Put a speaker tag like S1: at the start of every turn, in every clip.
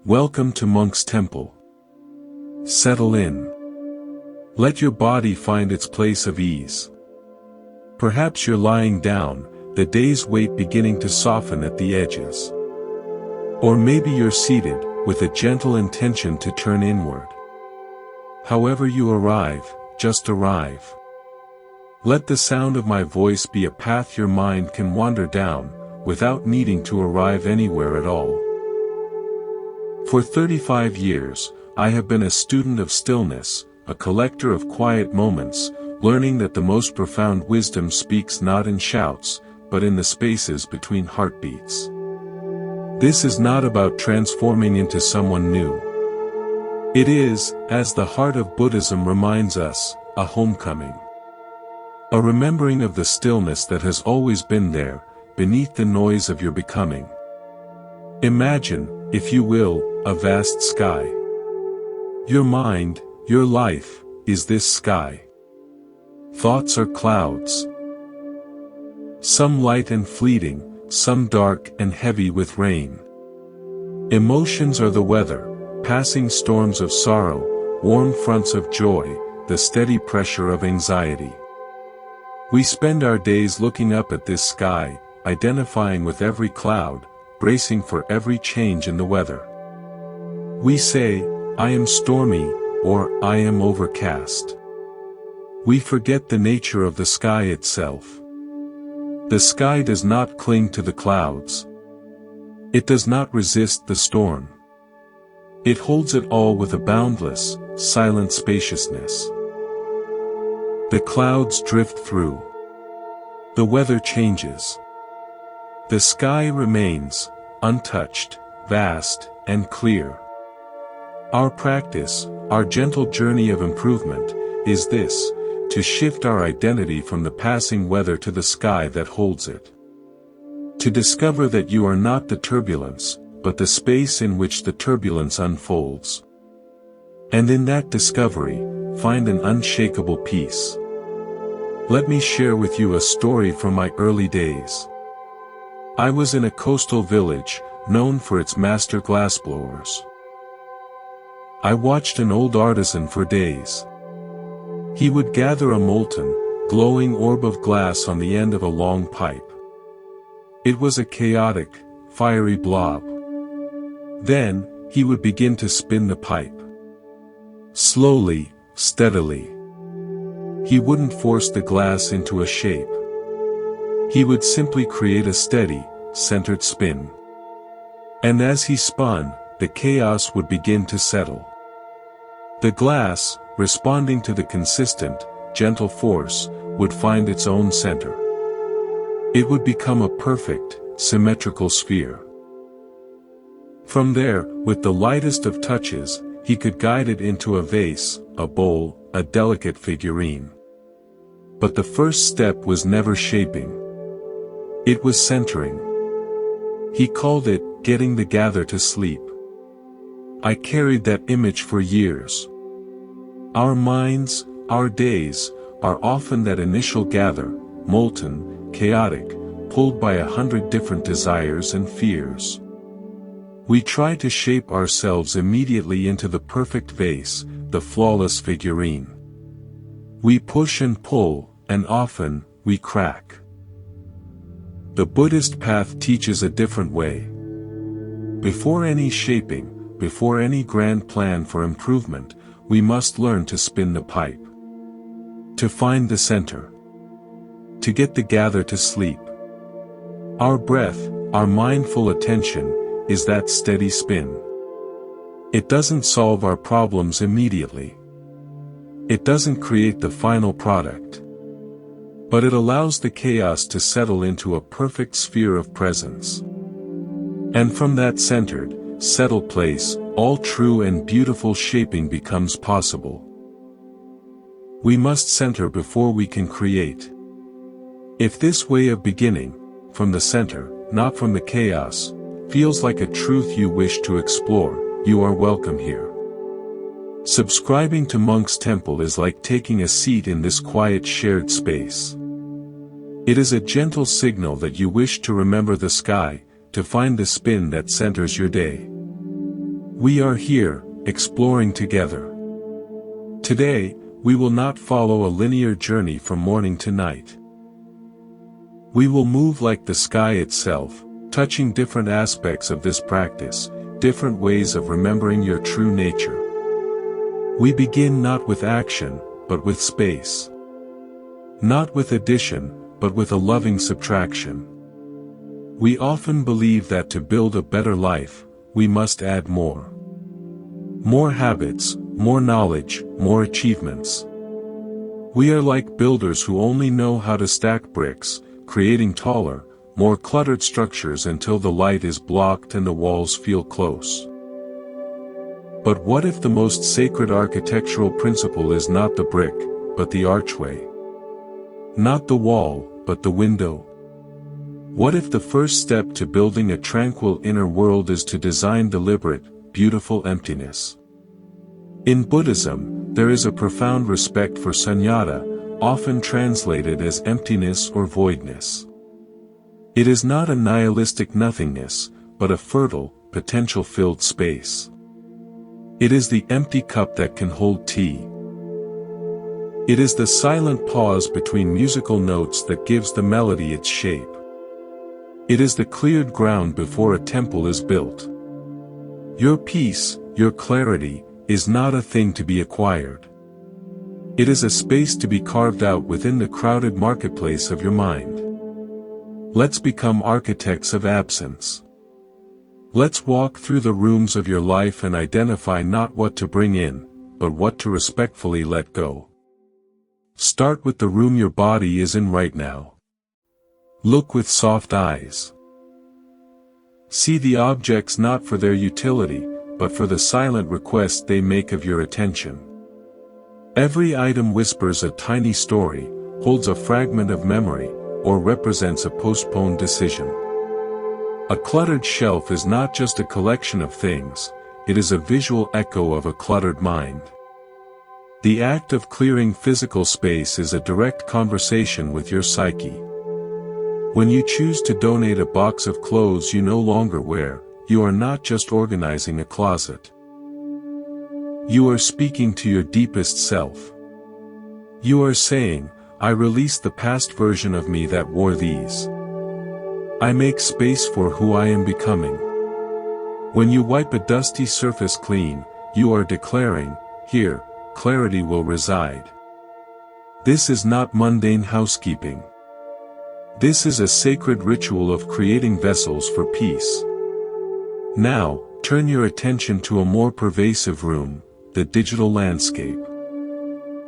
S1: Welcome to Monk's Temple. Settle in. Let your body find its place of ease. Perhaps you're lying down, the day's weight beginning to soften at the edges. Or maybe you're seated, with a gentle intention to turn inward. However you arrive, just arrive. Let the sound of my voice be a path your mind can wander down, without needing to arrive anywhere at all. For 35 years, I have been a student of stillness, a collector of quiet moments, learning that the most profound wisdom speaks not in shouts, but in the spaces between heartbeats. This is not about transforming into someone new. It is, as the heart of Buddhism reminds us, a homecoming. A remembering of the stillness that has always been there, beneath the noise of your becoming. Imagine, if you will, a vast sky. Your mind, your life, is this sky. Thoughts are clouds. Some light and fleeting, some dark and heavy with rain. Emotions are the weather, passing storms of sorrow, warm fronts of joy, the steady pressure of anxiety. We spend our days looking up at this sky, identifying with every cloud, bracing for every change in the weather. We say, I am stormy, or I am overcast. We forget the nature of the sky itself. The sky does not cling to the clouds. It does not resist the storm. It holds it all with a boundless, silent spaciousness. The clouds drift through. The weather changes. The sky remains, untouched, vast, and clear. Our practice, our gentle journey of improvement, is this, to shift our identity from the passing weather to the sky that holds it. To discover that you are not the turbulence, but the space in which the turbulence unfolds. And in that discovery, find an unshakable peace. Let me share with you a story from my early days. I was in a coastal village, known for its master glassblowers. I watched an old artisan for days. He would gather a molten, glowing orb of glass on the end of a long pipe. It was a chaotic, fiery blob. Then, he would begin to spin the pipe. Slowly, steadily. He wouldn't force the glass into a shape. He would simply create a steady, centered spin. And as he spun, the chaos would begin to settle. The glass, responding to the consistent, gentle force, would find its own center. It would become a perfect, symmetrical sphere. From there, with the lightest of touches, he could guide it into a vase, a bowl, a delicate figurine. But the first step was never shaping. It was centering. He called it, getting the gather to sleep. I carried that image for years. Our minds, our days, are often that initial gather, molten, chaotic, pulled by 100 different desires and fears. We try to shape ourselves immediately into the perfect vase, the flawless figurine. We push and pull, and often, we crack. The Buddhist path teaches a different way. Before any shaping, before any grand plan for improvement, we must learn to spin the pipe. To find the center. To get the gather to sleep. Our breath, our mindful attention, is that steady spin. It doesn't solve our problems immediately. It doesn't create the final product. But it allows the chaos to settle into a perfect sphere of presence. And from that centered, settled place, all true and beautiful shaping becomes possible. We must center before we can create. If this way of beginning, from the center, not from the chaos, feels like a truth you wish to explore, you are welcome here. Subscribing to Monk's Temple is like taking a seat in this quiet shared space. It is a gentle signal that you wish to remember the sky, to find the spin that centers your day. We are here, exploring together. Today, we will not follow a linear journey from morning to night. We will move like the sky itself, touching different aspects of this practice, different ways of remembering your true nature. We begin not with action, but with space. Not with addition, but with a loving subtraction. We often believe that to build a better life, we must add more. More habits, more knowledge, more achievements. We are like builders who only know how to stack bricks, creating taller, more cluttered structures until the light is blocked and the walls feel close. But what if the most sacred architectural principle is not the brick, but the archway? Not the wall, but the window? What if the first step to building a tranquil inner world is to design deliberate, beautiful emptiness? In Buddhism, there is a profound respect for sunyata, often translated as emptiness or voidness. It is not a nihilistic nothingness, but a fertile, potential-filled space. It is the empty cup that can hold tea. It is the silent pause between musical notes that gives the melody its shape. It is the cleared ground before a temple is built. Your peace, your clarity, is not a thing to be acquired. It is a space to be carved out within the crowded marketplace of your mind. Let's become architects of absence. Let's walk through the rooms of your life and identify not what to bring in, but what to respectfully let go. Start with the room your body is in right now. Look with soft eyes. See the objects not for their utility, but for the silent request they make of your attention. Every item whispers a tiny story, holds a fragment of memory, or represents a postponed decision. A cluttered shelf is not just a collection of things, it is a visual echo of a cluttered mind. The act of clearing physical space is a direct conversation with your psyche. When you choose to donate a box of clothes you no longer wear, you are not just organizing a closet. You are speaking to your deepest self. You are saying, I release the past version of me that wore these. I make space for who I am becoming. When you wipe a dusty surface clean, you are declaring, here, clarity will reside. This is not mundane housekeeping. This is a sacred ritual of creating vessels for peace. Now, turn your attention to a more pervasive room, the digital landscape.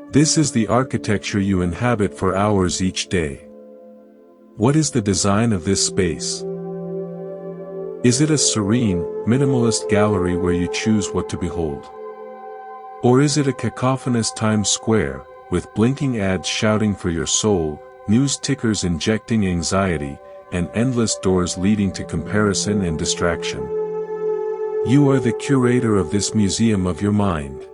S1: This is the architecture you inhabit for hours each day. What is the design of this space? Is it a serene, minimalist gallery where you choose what to behold? Or is it a cacophonous Times Square, with blinking ads shouting for your soul, news tickers injecting anxiety, and endless doors leading to comparison and distraction? You are the curator of this museum of your mind.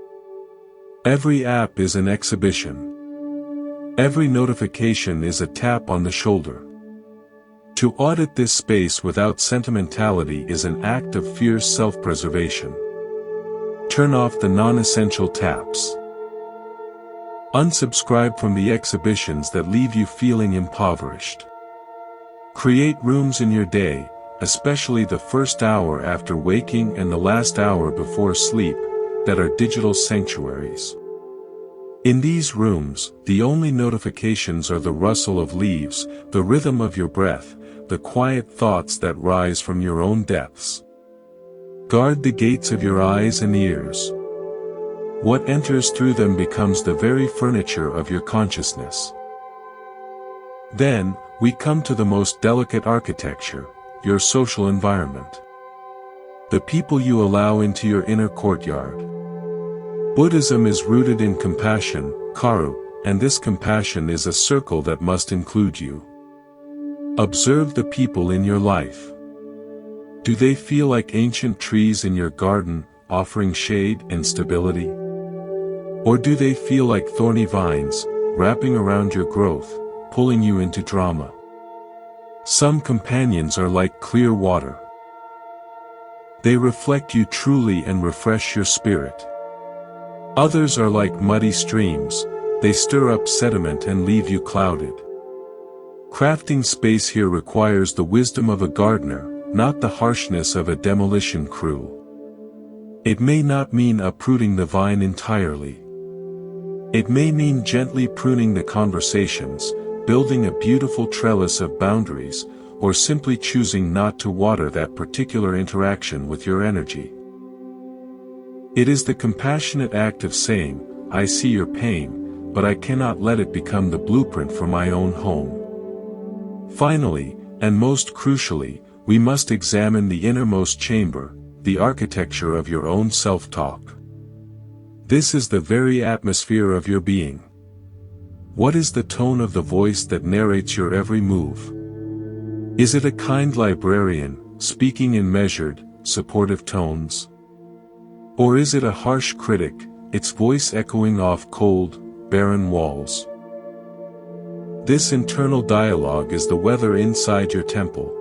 S1: Every app is an exhibition. Every notification is a tap on the shoulder. To audit this space without sentimentality is an act of fierce self-preservation. Turn off the non-essential taps. Unsubscribe from the exhibitions that leave you feeling impoverished. Create rooms in your day, especially the first hour after waking and the last hour before sleep, that are digital sanctuaries. In these rooms, the only notifications are the rustle of leaves, the rhythm of your breath, the quiet thoughts that rise from your own depths. Guard the gates of your eyes and ears. What enters through them becomes the very furniture of your consciousness. Then, we come to the most delicate architecture, your social environment. The people you allow into your inner courtyard. Buddhism is rooted in compassion, karu, and this compassion is a circle that must include you. Observe the people in your life. Do they feel like ancient trees in your garden, offering shade and stability? Or do they feel like thorny vines, wrapping around your growth, pulling you into drama? Some companions are like clear water. They reflect you truly and refresh your spirit. Others are like muddy streams, they stir up sediment and leave you clouded. Crafting space here requires the wisdom of a gardener, not the harshness of a demolition crew. It may not mean uprooting the vine entirely. It may mean gently pruning the conversations, building a beautiful trellis of boundaries, or simply choosing not to water that particular interaction with your energy. It is the compassionate act of saying, I see your pain, but I cannot let it become the blueprint for my own home. Finally, and most crucially, we must examine the innermost chamber, the architecture of your own self-talk. This is the very atmosphere of your being. What is the tone of the voice that narrates your every move? Is it a kind librarian, speaking in measured, supportive tones? Or is it a harsh critic, its voice echoing off cold, barren walls? This internal dialogue is the weather inside your temple.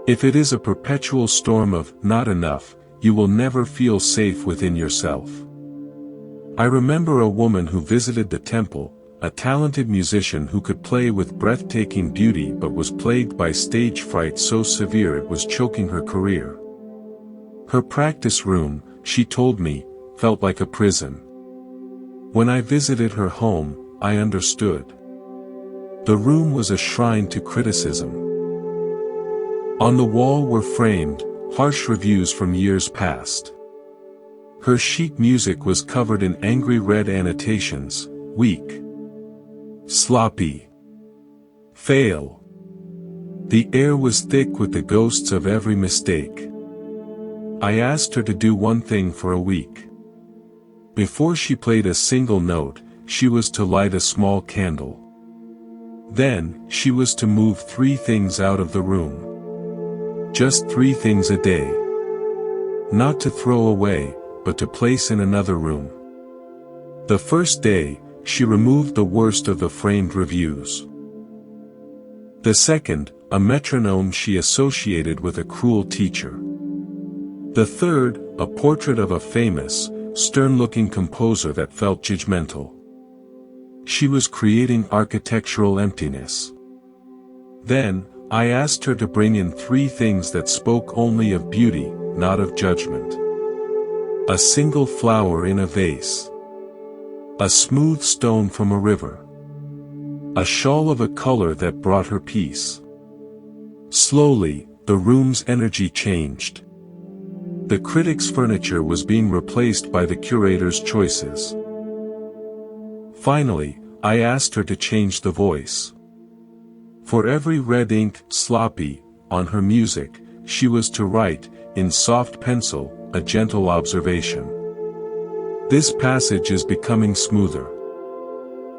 S1: If it is a perpetual storm of not enough, you will never feel safe within yourself. I remember a woman who visited the temple, a talented musician who could play with breathtaking beauty but was plagued by stage fright so severe it was choking her career. Her practice room, she told me, felt like a prison. When I visited her home, I understood. The room was a shrine to criticism. On the wall were framed, harsh reviews from years past. Her sheet music was covered in angry red annotations, weak, sloppy, fail. The air was thick with the ghosts of every mistake. I asked her to do one thing for a week. Before she played a single note, she was to light a small candle. Then, she was to move 3 things out of the room. Just 3 things a day. Not to throw away, but to place in another room. The first day, she removed the worst of the framed reviews. The second, a metronome she associated with a cruel teacher. The third, a portrait of a famous, stern-looking composer that felt judgmental. She was creating architectural emptiness. Then, I asked her to bring in 3 things that spoke only of beauty, not of judgment. A single flower in a vase. A smooth stone from a river. A shawl of a color that brought her peace. Slowly, the room's energy changed. The critic's furniture was being replaced by the curator's choices. Finally, I asked her to change the voice. For every red ink, sloppy, on her music, she was to write, in soft pencil, a gentle observation. This passage is becoming smoother.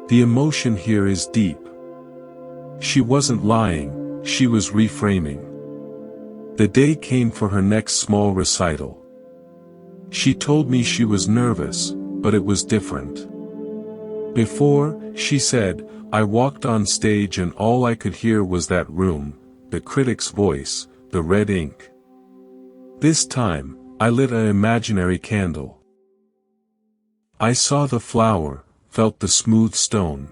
S1: The emotion here is deep. She wasn't lying, she was reframing. The day came for her next small recital. She told me she was nervous, but it was different. Before, she said, I walked on stage and all I could hear was that room, the critic's voice, the red ink. This time, I lit an imaginary candle. I saw the flower, felt the smooth stone.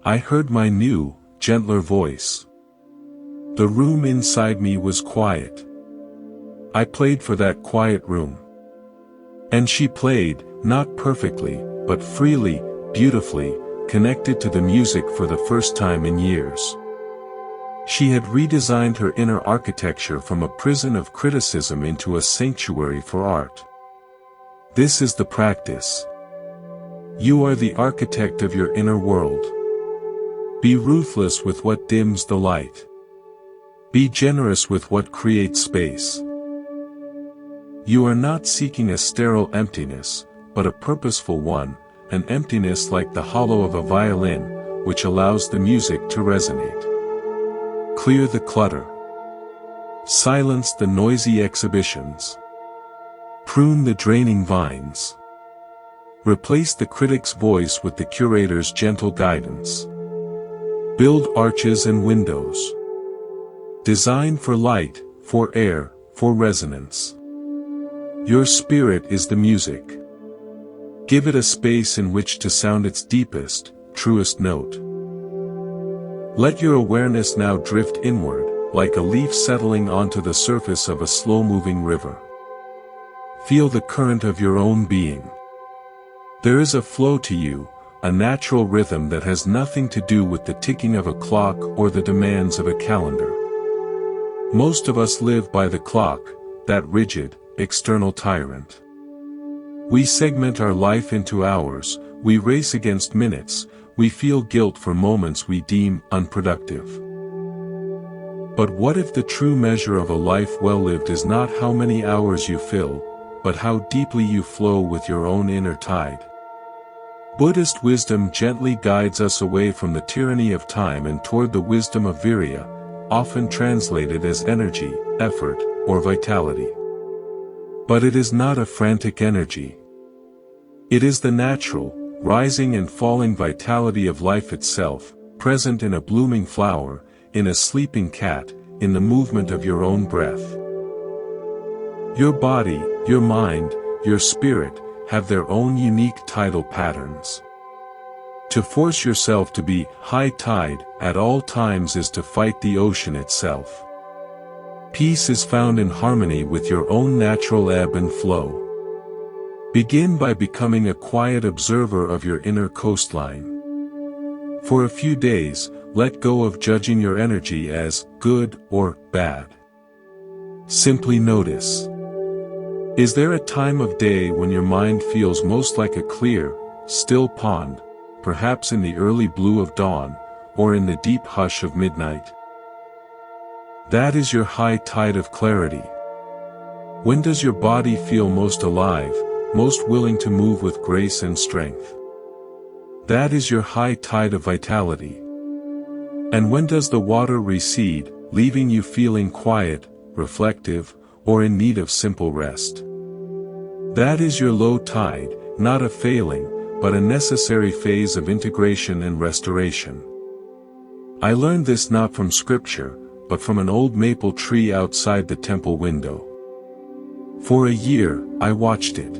S1: I heard my new, gentler voice. The room inside me was quiet. I played for that quiet room. And she played, not perfectly, but freely, beautifully, connected to the music for the first time in years. She had redesigned her inner architecture from a prison of criticism into a sanctuary for art. This is the practice. You are the architect of your inner world. Be ruthless with what dims the light. Be generous with what creates space. You are not seeking a sterile emptiness, but a purposeful one, an emptiness like the hollow of a violin, which allows the music to resonate. Clear the clutter. Silence the noisy exhibitions. Prune the draining vines. Replace the critic's voice with the curator's gentle guidance. Build arches and windows. Design for light, for air, for resonance. Your spirit is the music. Give it a space in which to sound its deepest, truest note. Let your awareness now drift inward, like a leaf settling onto the surface of a slow-moving river. Feel the current of your own being. There is a flow to you, a natural rhythm that has nothing to do with the ticking of a clock or the demands of a calendar. Most of us live by the clock, that rigid, external tyrant. We segment our life into hours, we race against minutes, we feel guilt for moments we deem unproductive. But what if the true measure of a life well lived is not how many hours you fill, but how deeply you flow with your own inner tide? Buddhist wisdom gently guides us away from the tyranny of time and toward the wisdom of virya, often translated as energy, effort, or vitality. But it is not a frantic energy. It is the natural, rising and falling vitality of life itself, present in a blooming flower, in a sleeping cat, in the movement of your own breath. Your body, your mind, your spirit, have their own unique tidal patterns. To force yourself to be high tide at all times is to fight the ocean itself. Peace is found in harmony with your own natural ebb and flow. Begin by becoming a quiet observer of your inner coastline. For a few days, let go of judging your energy as good or bad. Simply notice. Is there a time of day when your mind feels most like a clear, still pond, perhaps in the early blue of dawn, or in the deep hush of midnight? That is your high tide of clarity. When does your body feel most alive, most willing to move with grace and strength? That is your high tide of vitality. And when does the water recede, leaving you feeling quiet, reflective, or in need of simple rest? That is your low tide, not a failing, but a necessary phase of integration and restoration. I learned this not from scripture, but from an old maple tree outside the temple window. For a year, I watched it.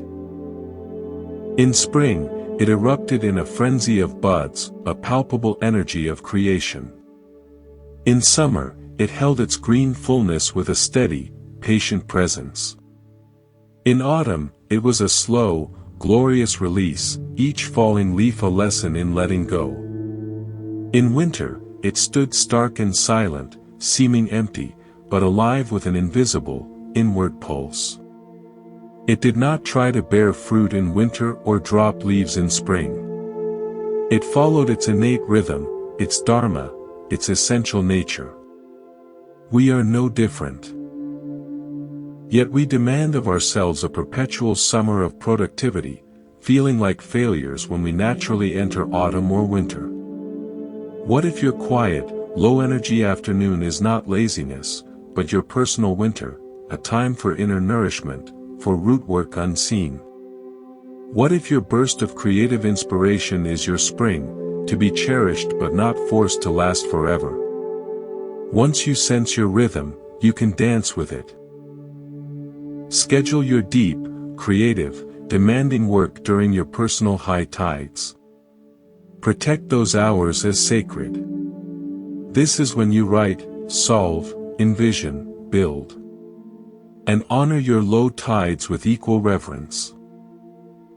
S1: In spring, it erupted in a frenzy of buds, a palpable energy of creation. In summer, it held its green fullness with a steady, patient presence. In autumn, it was a slow, glorious release, each falling leaf a lesson in letting go. In winter, it stood stark and silent, seeming empty, but alive with an invisible, inward pulse. It did not try to bear fruit in winter or drop leaves in spring. It followed its innate rhythm, its dharma, its essential nature. We are no different. Yet we demand of ourselves a perpetual summer of productivity, feeling like failures when we naturally enter autumn or winter. What if your quiet, low-energy afternoon is not laziness, but your personal winter, a time for inner nourishment, for root work unseen? What if your burst of creative inspiration is your spring, to be cherished but not forced to last forever? Once you sense your rhythm, you can dance with it. Schedule your deep, creative, demanding work during your personal high tides. Protect those hours as sacred. This is when you write, solve, envision, build. And honor your low tides with equal reverence.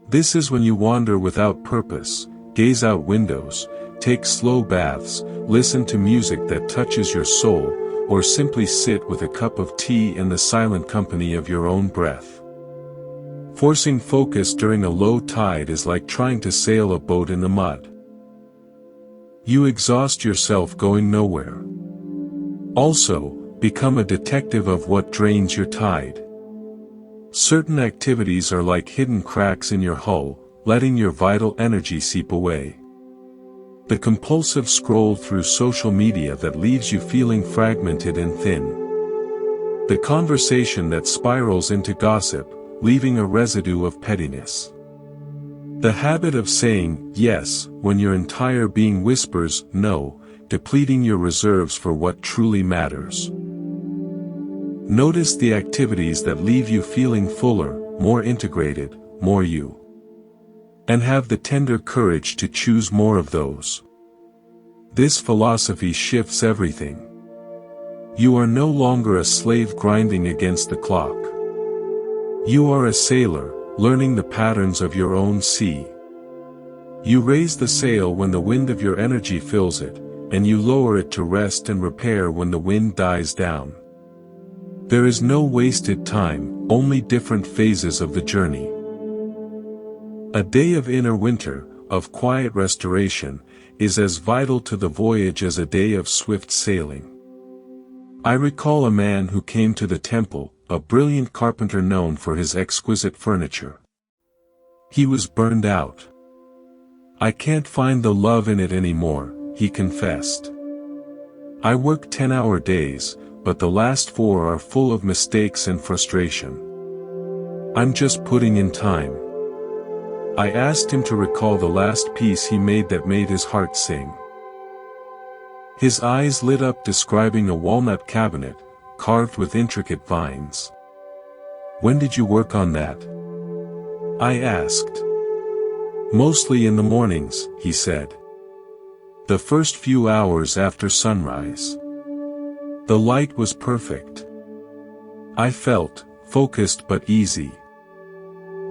S1: This is when you wander without purpose, gaze out windows, take slow baths, listen to music that touches your soul, or simply sit with a cup of tea in the silent company of your own breath. Forcing focus during a low tide is like trying to sail a boat in the mud. You exhaust yourself going nowhere. Also, become a detective of what drains your tide. Certain activities are like hidden cracks in your hull, letting your vital energy seep away. The compulsive scroll through social media that leaves you feeling fragmented and thin. The conversation that spirals into gossip, leaving a residue of pettiness. The habit of saying yes when your entire being whispers no, depleting your reserves for what truly matters. Notice the activities that leave you feeling fuller, more integrated, more you. And have the tender courage to choose more of those. This philosophy shifts everything. You are no longer a slave grinding against the clock. You are a sailor, learning the patterns of your own sea. You raise the sail when the wind of your energy fills it, and you lower it to rest and repair when the wind dies down. There is no wasted time, only different phases of the journey. A day of inner winter, of quiet restoration, is as vital to the voyage as a day of swift sailing. I recall a man who came to the temple, a brilliant carpenter known for his exquisite furniture. He was burned out. "I can't find the love in it anymore," he confessed. "I work 10-hour days, but the last 4 are full of mistakes and frustration. I'm just putting in time." I asked him to recall the last piece he made that made his heart sing. His eyes lit up, describing a walnut cabinet, carved with intricate vines. "When did you work on that?" I asked. "Mostly in the mornings," he said. "The first few hours after sunrise. The light was perfect. I felt focused but easy.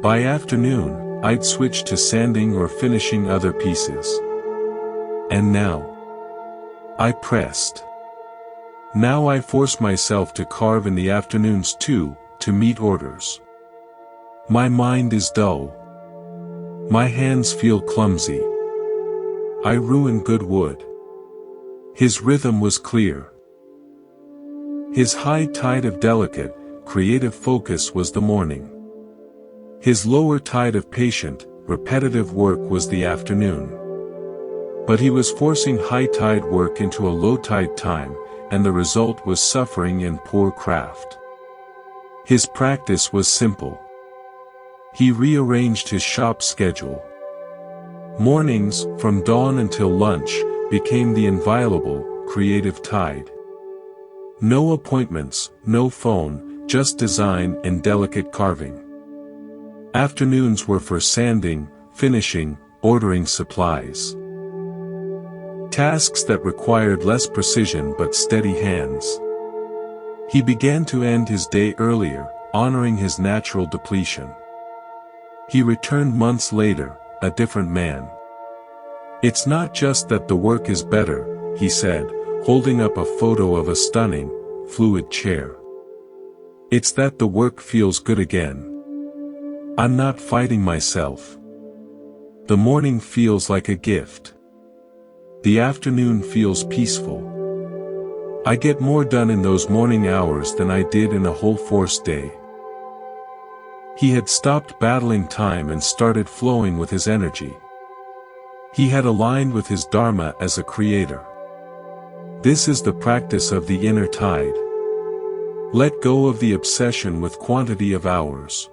S1: By afternoon, I'd switch to sanding or finishing other pieces. And now I pressed. Now I force myself to carve in the afternoons too, to meet orders. My mind is dull. My hands feel clumsy. I ruin good wood." His rhythm was clear. His high tide of delicate, creative focus was the morning. His lower tide of patient, repetitive work was the afternoon. But he was forcing high tide work into a low tide time, and the result was suffering and poor craft. His practice was simple. He rearranged his shop schedule. Mornings, from dawn until lunch, became the inviolable, creative tide. No appointments, no phone, just design and delicate carving. Afternoons were for sanding, finishing, ordering supplies. Tasks that required less precision but steady hands. He began to end his day earlier, honoring his natural depletion. He returned months later, a different man. "It's not just that the work is better," he said, holding up a photo of a stunning, fluid chair. "It's that the work feels good again. I'm not fighting myself. The morning feels like a gift. The afternoon feels peaceful. I get more done in those morning hours than I did in a whole forced day." He had stopped battling time and started flowing with his energy. He had aligned with his dharma as a creator. This is the practice of the inner tide. Let go of the obsession with quantity of hours.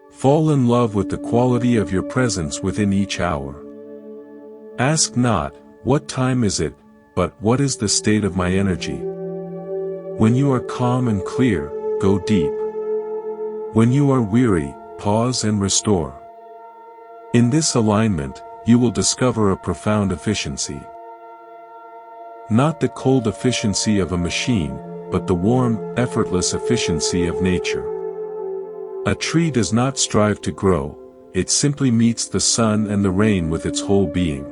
S1: Fall in love with the quality of your presence within each hour. Ask not, "What time is it?" but "What is the state of my energy?" When you are calm and clear, go deep. When you are weary, pause and restore. In this alignment, you will discover a profound efficiency. Not the cold efficiency of a machine, but the warm, effortless efficiency of nature. A tree does not strive to grow, it simply meets the sun and the rain with its whole being.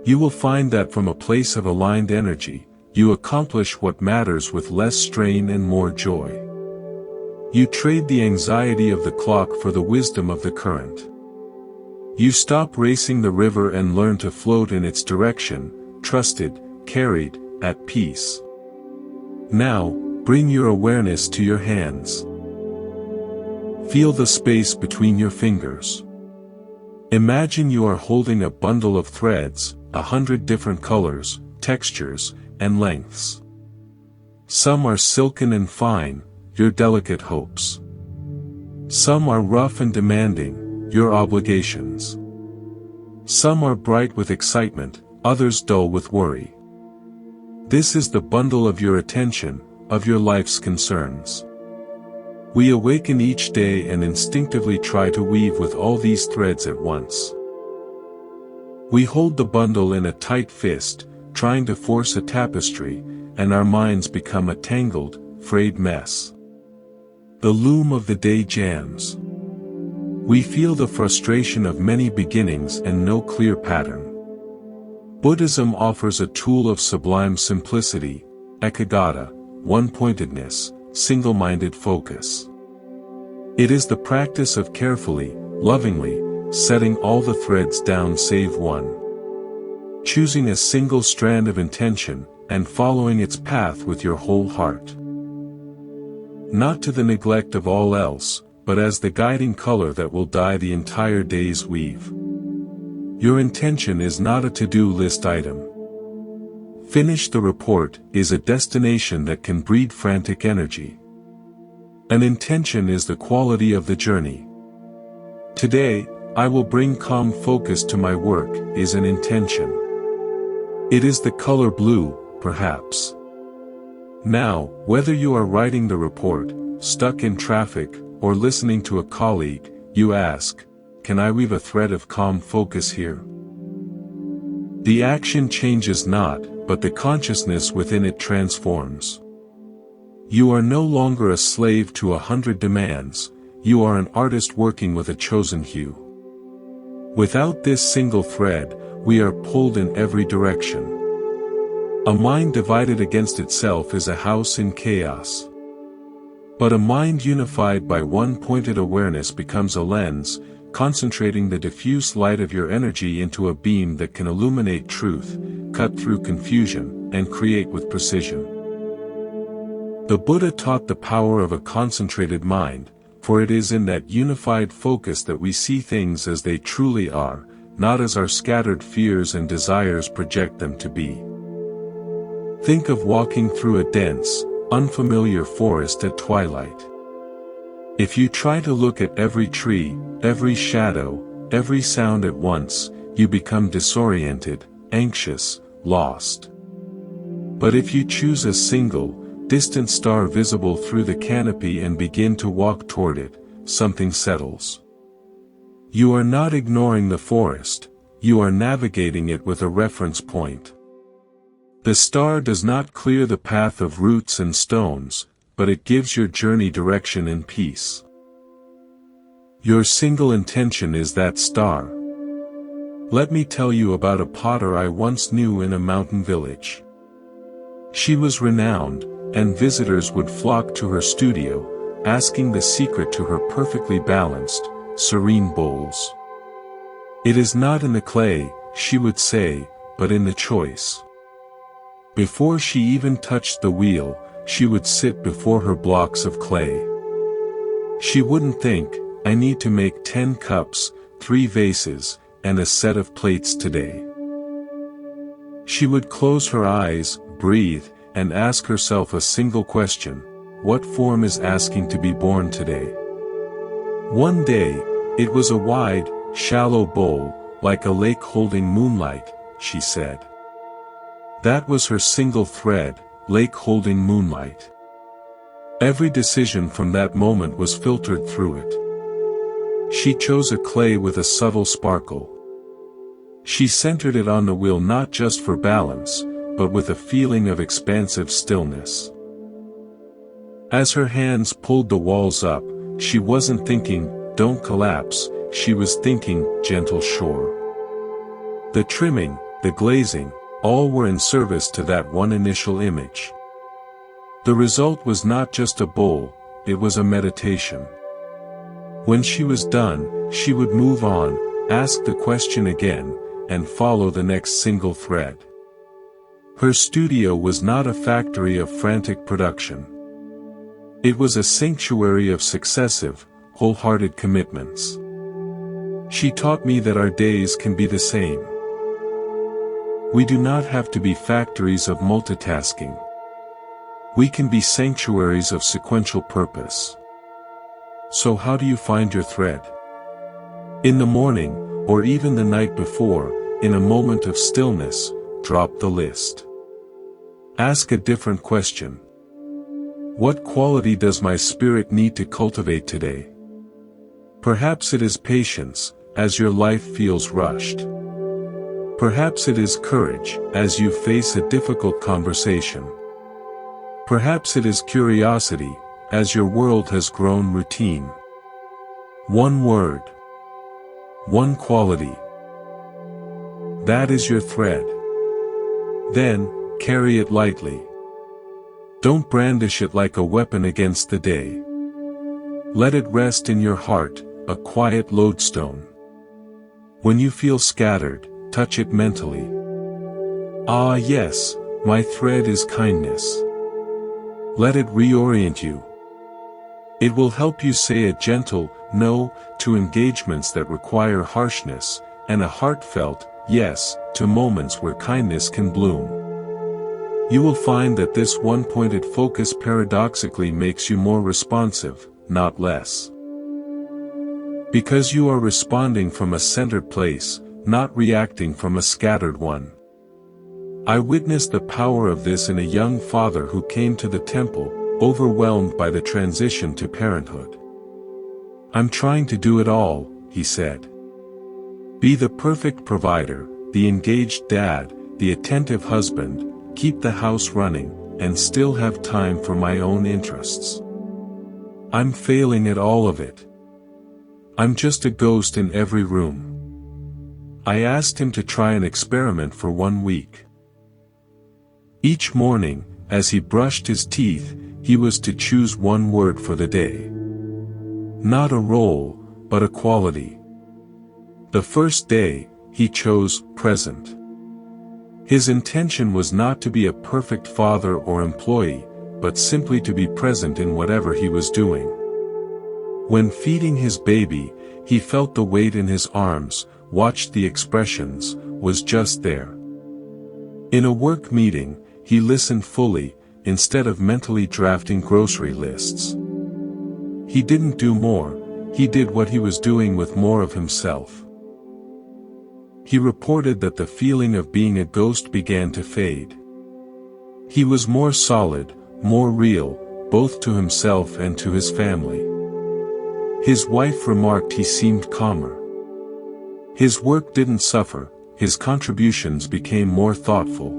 S1: You will find that from a place of aligned energy, you accomplish what matters with less strain and more joy. You trade the anxiety of the clock for the wisdom of the current. You stop racing the river and learn to float in its direction, trusted, carried, at peace. Now, bring your awareness to your hands. Feel the space between your fingers. Imagine you are holding a bundle of threads, 100 different colors, textures, and lengths. Some are silken and fine, your delicate hopes. Some are rough and demanding, your obligations. Some are bright with excitement, others dull with worry. This is the bundle of your attention, of your life's concerns. We awaken each day and instinctively try to weave with all these threads at once. We hold the bundle in a tight fist, trying to force a tapestry, and our minds become a tangled, frayed mess. The loom of the day jams. We feel the frustration of many beginnings and no clear pattern. Buddhism offers a tool of sublime simplicity, ekaggata, one-pointedness, single-minded focus. It is the practice of carefully, lovingly, setting all the threads down save one. Choosing a single strand of intention, and following its path with your whole heart. Not to the neglect of all else, but as the guiding color that will dye the entire day's weave. Your intention is not a to-do list item. Finish the report is a destination that can breed frantic energy. An intention is the quality of the journey. Today, I will bring calm focus to my work is an intention. It is the color blue, perhaps. Now, whether you are writing the report, stuck in traffic, or listening to a colleague, you ask, can I weave a thread of calm focus here? The action changes not, but the consciousness within it transforms. You are no longer a slave to 100 demands, you are an artist working with a chosen hue. Without this single thread, we are pulled in every direction. A mind divided against itself is a house in chaos. But a mind unified by one pointed awareness becomes a lens, concentrating the diffuse light of your energy into a beam that can illuminate truth, cut through confusion, and create with precision. The Buddha taught the power of a concentrated mind, for it is in that unified focus that we see things as they truly are, not as our scattered fears and desires project them to be. Think of walking through a dense, unfamiliar forest at twilight. If you try to look at every tree, every shadow, every sound at once, you become disoriented, anxious, lost. But if you choose a single, distant star visible through the canopy and begin to walk toward it, something settles. You are not ignoring the forest, you are navigating it with a reference point. The star does not clear the path of roots and stones, but it gives your journey direction and peace. Your single intention is that star. Let me tell you about a potter I once knew in a mountain village. She was renowned, and visitors would flock to her studio, asking the secret to her perfectly balanced, serene bowls. It is not in the clay, she would say, but in the choice. Before she even touched the wheel, she would sit before her blocks of clay. She wouldn't think, I need to make 10 cups, 3 vases, and a set of plates today. She would close her eyes, breathe, and ask herself a single question: what form is asking to be born today? One day, it was a wide, shallow bowl, like a lake holding moonlight, she said. That was her single thread, lake holding moonlight. Every decision from that moment was filtered through it. She chose a clay with a subtle sparkle. She centered it on the wheel not just for balance, but with a feeling of expansive stillness. As her hands pulled the walls up, she wasn't thinking, don't collapse, she was thinking, gentle shore. The trimming, the glazing, all were in service to that one initial image. The result was not just a bowl, it was a meditation. When she was done, she would move on, ask the question again, and follow the next single thread. Her studio was not a factory of frantic production. It was a sanctuary of successive, wholehearted commitments. She taught me that our days can be the same. We do not have to be factories of multitasking. We can be sanctuaries of sequential purpose. So how do you find your thread? In the morning, or even the night before, in a moment of stillness, drop the list. Ask a different question. What quality does my spirit need to cultivate today? Perhaps it is patience, as your life feels rushed. Perhaps it is courage, as you face a difficult conversation. Perhaps it is curiosity, as your world has grown routine. One word. One quality. That is your thread. Then, carry it lightly. Don't brandish it like a weapon against the day. Let it rest in your heart, a quiet lodestone. When you feel scattered, touch it mentally. Ah yes, my thread is kindness. Let it reorient you. It will help you say a gentle no to engagements that require harshness, and a heartfelt yes to moments where kindness can bloom. You will find that this one-pointed focus paradoxically makes you more responsive, not less. Because you are responding from a centered place, not reacting from a scattered one. I witnessed the power of this in a young father who came to the temple, overwhelmed by the transition to parenthood. I'm trying to do it all, he said. Be the perfect provider, the engaged dad, the attentive husband, keep the house running, and still have time for my own interests. I'm failing at all of it. I'm just a ghost in every room. I asked him to try an experiment for 1 week. Each morning, as he brushed his teeth, he was to choose one word for the day. Not a role, but a quality. The first day, he chose present. His intention was not to be a perfect father or employee, but simply to be present in whatever he was doing. When feeding his baby, he felt the weight in his arms, watched the expressions, was just there. In a work meeting, he listened fully, instead of mentally drafting grocery lists. He didn't do more, he did what he was doing with more of himself. He reported that the feeling of being a ghost began to fade. He was more solid, more real, both to himself and to his family. His wife remarked he seemed calmer. His work didn't suffer, his contributions became more thoughtful.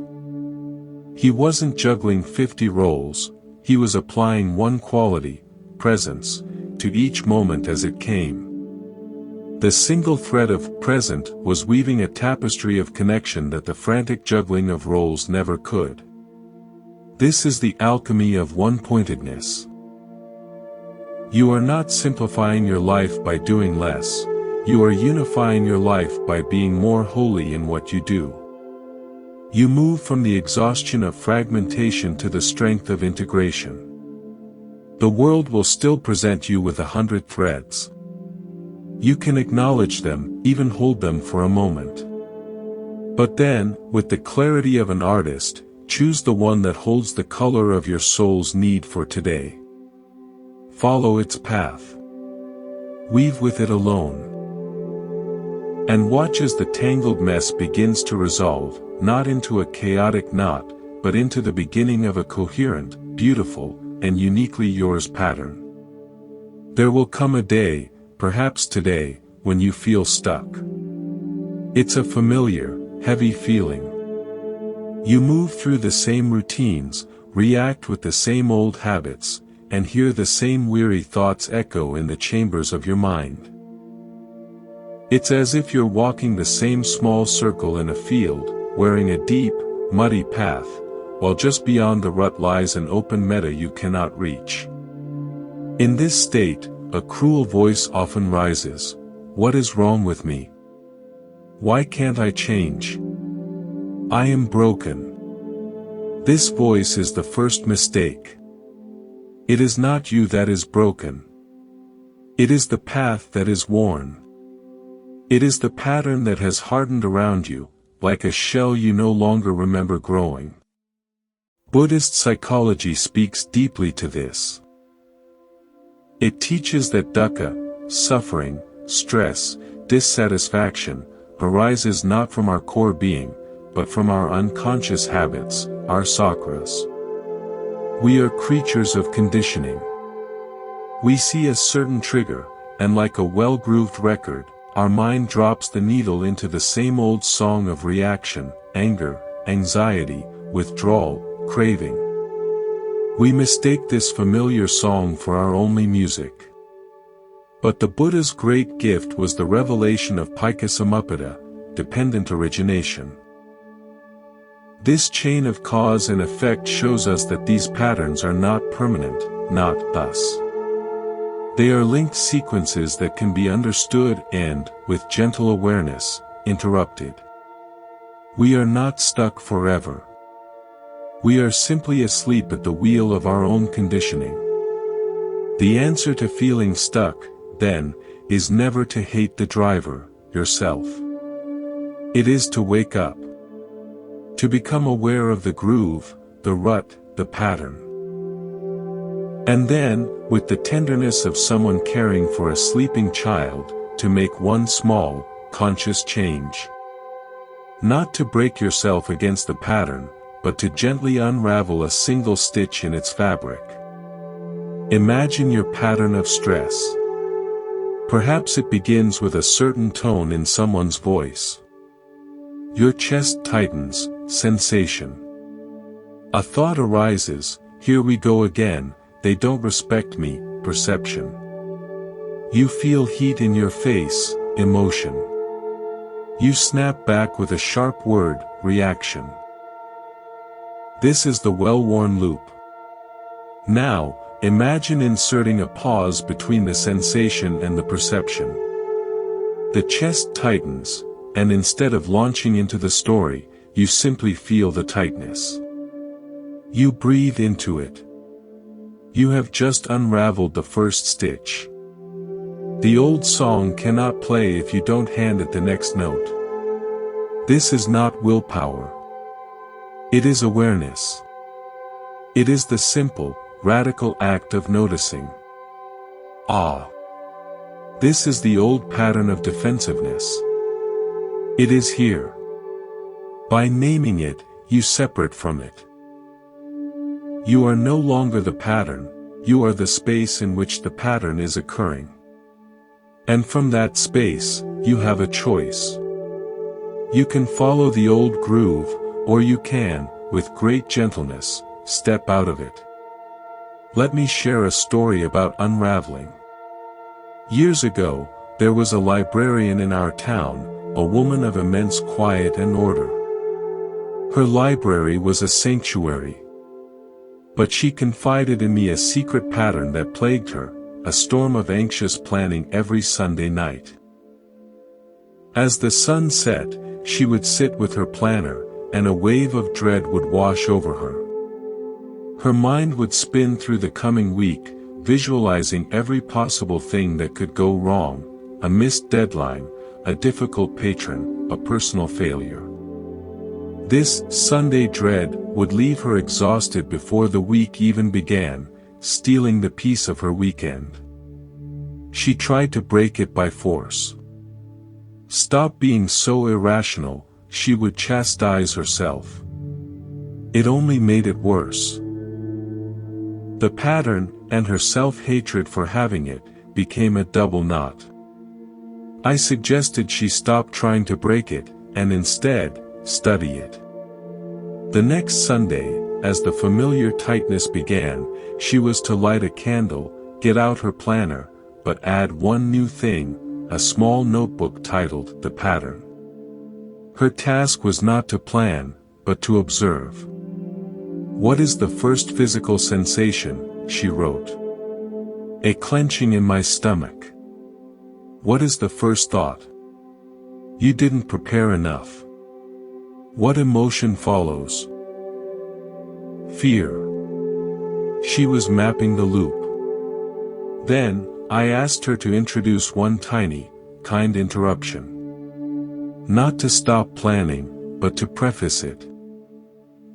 S1: He wasn't juggling 50 roles, he was applying one quality, presence, to each moment as it came. The single thread of present was weaving a tapestry of connection that the frantic juggling of roles never could. This is the alchemy of one-pointedness. You are not simplifying your life by doing less, you are unifying your life by being more holy in what you do. You move from the exhaustion of fragmentation to the strength of integration. The world will still present you with 100 threads. You can acknowledge them, even hold them for a moment. But then, with the clarity of an artist, choose the one that holds the color of your soul's need for today. Follow its path. Weave with it alone. And watch as the tangled mess begins to resolve, not into a chaotic knot, but into the beginning of a coherent, beautiful, and uniquely yours pattern. There will come a day, perhaps today, when you feel stuck. It's a familiar, heavy feeling. You move through the same routines, react with the same old habits, and hear the same weary thoughts echo in the chambers of your mind. It's as if you're walking the same small circle in a field, wearing a deep, muddy path, while just beyond the rut lies an open meadow you cannot reach. In this state, a cruel voice often rises. What is wrong with me? Why can't I change? I am broken. This voice is the first mistake. It is not you that is broken. It is the path that is worn. It is the pattern that has hardened around you, like a shell you no longer remember growing. Buddhist psychology speaks deeply to this. It teaches that dukkha, suffering, stress, dissatisfaction, arises not from our core being, but from our unconscious habits, our sakras. We are creatures of conditioning. We see a certain trigger, and like a well-grooved record, our mind drops the needle into the same old song of reaction, anger, anxiety, withdrawal, craving. We mistake this familiar song for our only music. But the Buddha's great gift was the revelation of Pikasamuppada, dependent origination. This chain of cause and effect shows us that these patterns are not permanent, not us. They are linked sequences that can be understood and, with gentle awareness, interrupted. We are not stuck forever. We are simply asleep at the wheel of our own conditioning. The answer to feeling stuck, then, is never to hate the driver, yourself. It is to wake up. To become aware of the groove, the rut, the pattern. And then, with the tenderness of someone caring for a sleeping child, to make one small, conscious change. Not to break yourself against the pattern, but to gently unravel a single stitch in its fabric. Imagine your pattern of stress. Perhaps it begins with a certain tone in someone's voice. Your chest tightens, sensation. A thought arises, here we go again, they don't respect me, perception. You feel heat in your face, emotion. You snap back with a sharp word, reaction. This is the well-worn loop. Now, imagine inserting a pause between the sensation and the perception. The chest tightens, and instead of launching into the story, you simply feel the tightness. You breathe into it. You have just unraveled the first stitch. The old song cannot play if you don't hand it the next note. This is not willpower. It is awareness. It is the simple, radical act of noticing. Ah! This is the old pattern of defensiveness. It is here. By naming it, you separate from it. You are no longer the pattern, you are the space in which the pattern is occurring. And from that space, you have a choice. You can follow the old groove, or you can, with great gentleness, step out of it. Let me share a story about unraveling. Years ago, there was a librarian in our town, a woman of immense quiet and order. Her library was a sanctuary. But she confided in me a secret pattern that plagued her, a storm of anxious planning every Sunday night. As the sun set, she would sit with her planner, and a wave of dread would wash over her. Her mind would spin through the coming week, visualizing every possible thing that could go wrong, a missed deadline, a difficult patron, a personal failure. This Sunday dread would leave her exhausted before the week even began, stealing the peace of her weekend. She tried to break it by force. Stop being so irrational, she would chastise herself. It only made it worse. The pattern, and her self-hatred for having it, became a double knot. I suggested she stop trying to break it, and instead, study it. The next Sunday, as the familiar tightness began, she was to light a candle, get out her planner, but add one new thing, a small notebook titled The Pattern. Her task was not to plan, but to observe. What is the first physical sensation, she wrote. A clenching in my stomach. What is the first thought? You didn't prepare enough. What emotion follows? Fear. She was mapping the loop. Then, I asked her to introduce one tiny, kind interruption. Not to stop planning, but to preface it.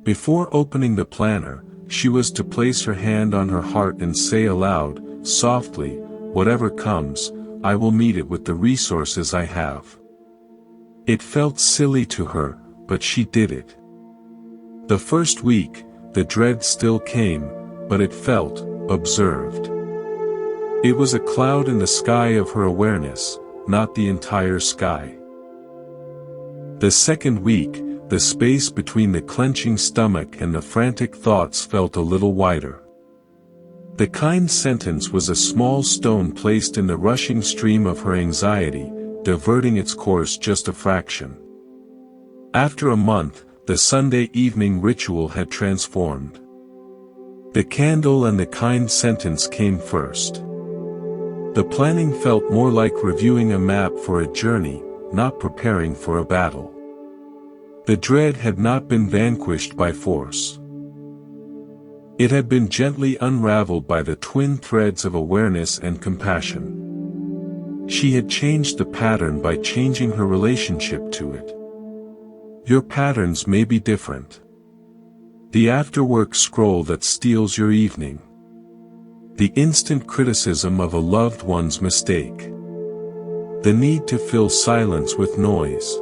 S1: Before opening the planner, she was to place her hand on her heart and say aloud, softly, whatever comes, I will meet it with the resources I have. It felt silly to her, but she did it. The first week, the dread still came, but it felt observed. It was a cloud in the sky of her awareness, not the entire sky. The second week, the space between the clenching stomach and the frantic thoughts felt a little wider. The kind sentence was a small stone placed in the rushing stream of her anxiety, diverting its course just a fraction. After a month, the Sunday evening ritual had transformed. The candle and the kind sentence came first. The planning felt more like reviewing a map for a journey, not preparing for a battle. The dread had not been vanquished by force. It had been gently unraveled by the twin threads of awareness and compassion. She had changed the pattern by changing her relationship to it. Your patterns may be different. The after-work scroll that steals your evening. The instant criticism of a loved one's mistake. The need to fill silence with noise.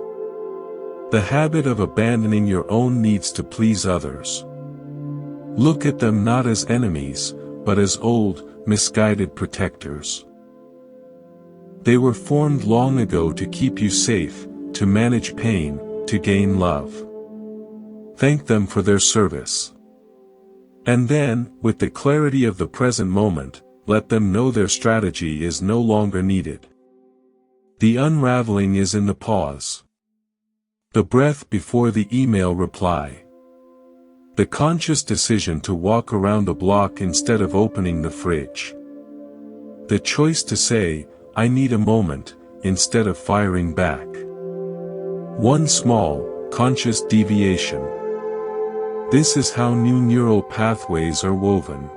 S1: The habit of abandoning your own needs to please others. Look at them not as enemies, but as old, misguided protectors. They were formed long ago to keep you safe, to manage pain, to gain love. Thank them for their service. And then, with the clarity of the present moment, let them know their strategy is no longer needed. The unraveling is in the pause. The breath before the email reply. The conscious decision to walk around the block instead of opening the fridge. The choice to say, "I need a moment," instead of firing back. One small, conscious deviation. This is how new neural pathways are woven.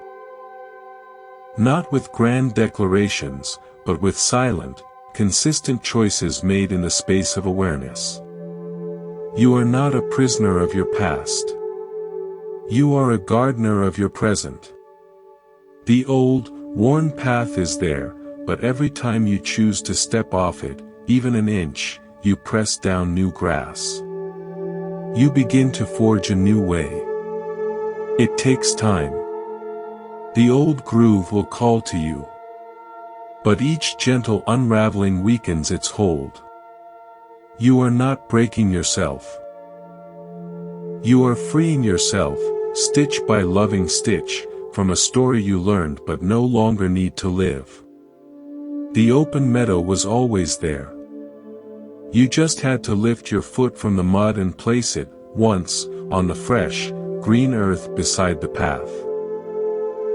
S1: Not with grand declarations, but with silent, consistent choices made in the space of awareness. You are not a prisoner of your past. You are a gardener of your present. The old, worn path is there, but every time you choose to step off it, even an inch, you press down new grass. You begin to forge a new way. It takes time. The old groove will call to you. But each gentle unraveling weakens its hold. You are not breaking yourself. You are freeing yourself, stitch by loving stitch, from a story you learned but no longer need to live. The open meadow was always there. You just had to lift your foot from the mud and place it, once, on the fresh, green earth beside the path.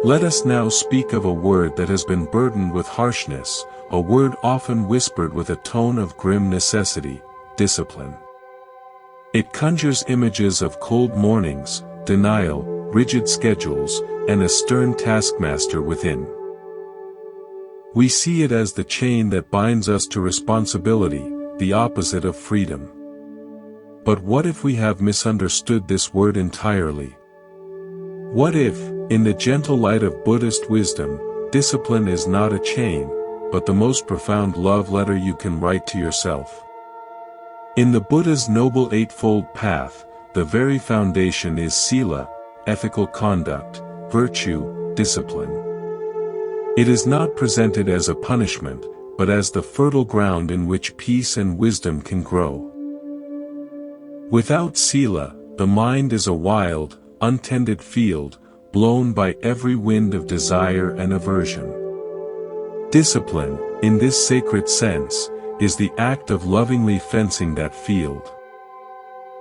S1: Let us now speak of a word that has been burdened with harshness, a word often whispered with a tone of grim necessity: discipline. It conjures images of cold mornings, denial, rigid schedules, and a stern taskmaster within. We see it as the chain that binds us to responsibility, the opposite of freedom. But what if we have misunderstood this word entirely? What if, in the gentle light of Buddhist wisdom, discipline is not a chain, but the most profound love letter you can write to yourself? In the Buddha's Noble Eightfold Path, the very foundation is sila, ethical conduct, virtue, discipline. It is not presented as a punishment, but as the fertile ground in which peace and wisdom can grow. Without sila, the mind is a wild, untended field, blown by every wind of desire and aversion. Discipline, in this sacred sense, is the act of lovingly fencing that field.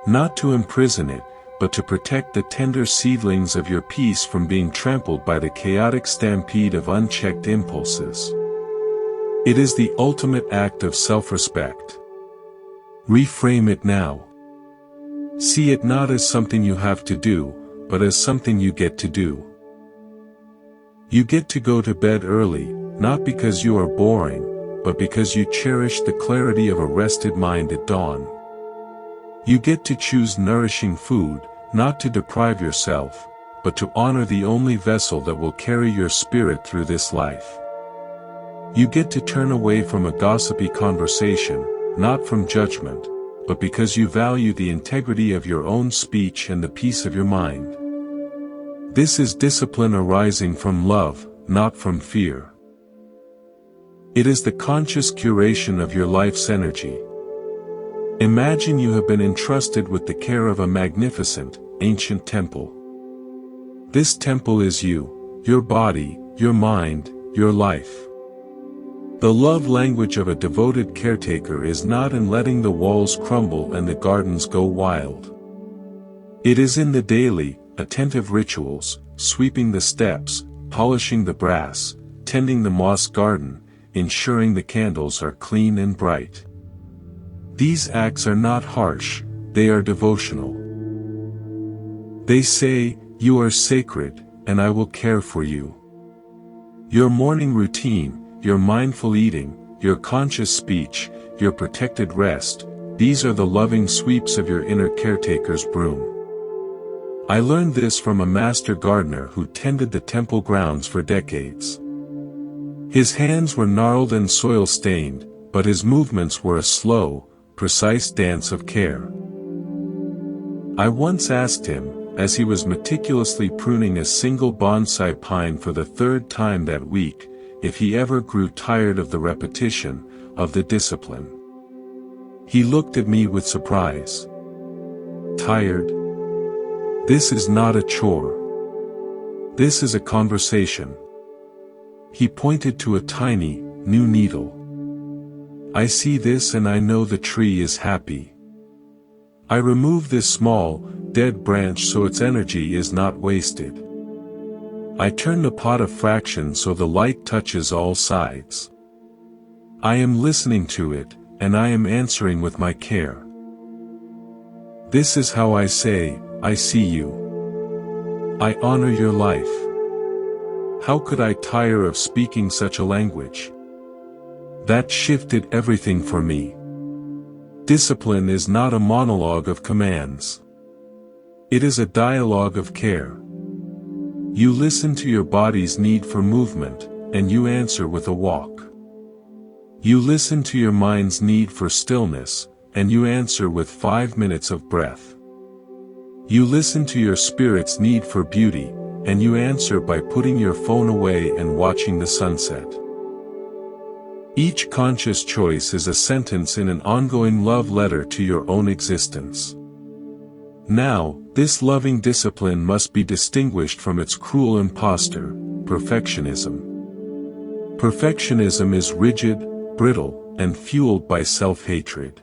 S1: Not to imprison it, but to protect the tender seedlings of your peace from being trampled by the chaotic stampede of unchecked impulses. It is the ultimate act of self-respect. Reframe it now. See it not as something you have to do, but as something you get to do. You get to go to bed early, not because you are boring, but because you cherish the clarity of a rested mind at dawn. You get to choose nourishing food, not to deprive yourself, but to honor the only vessel that will carry your spirit through this life. You get to turn away from a gossipy conversation, not from judgment, but because you value the integrity of your own speech and the peace of your mind. This is discipline arising from love, not from fear. It is the conscious curation of your life's energy. Imagine you have been entrusted with the care of a magnificent, ancient temple. This temple is you, your body, your mind, your life. The love language of a devoted caretaker is not in letting the walls crumble and the gardens go wild. It is in the daily, attentive rituals, sweeping the steps, polishing the brass, tending the moss garden, ensuring the candles are clean and bright. These acts are not harsh, they are devotional. They say, "You are sacred, and I will care for you." Your morning routine, your mindful eating, your conscious speech, your protected rest, these are the loving sweeps of your inner caretaker's broom. I learned this from a master gardener who tended the temple grounds for decades. His hands were gnarled and soil-stained, but his movements were a slow, precise dance of care. I once asked him, as he was meticulously pruning a single bonsai pine for the third time that week, if he ever grew tired of the repetition, of the discipline. He looked at me with surprise. Tired? This is not a chore. This is a conversation. He pointed to a tiny, new needle. I see this and I know the tree is happy. I remove this small, dead branch so its energy is not wasted. I turn the pot a fraction so the light touches all sides. I am listening to it, and I am answering with my care. This is how I say, I see you. I honor your life. How could I tire of speaking such a language? That shifted everything for me. Discipline is not a monologue of commands. It is a dialogue of care. You listen to your body's need for movement, and you answer with a walk. You listen to your mind's need for stillness, and you answer with 5 minutes of breath. You listen to your spirit's need for beauty, and you answer by putting your phone away and watching the sunset. Each conscious choice is a sentence in an ongoing love letter to your own existence. Now, this loving discipline must be distinguished from its cruel impostor, perfectionism. Perfectionism is rigid, brittle, and fueled by self-hatred.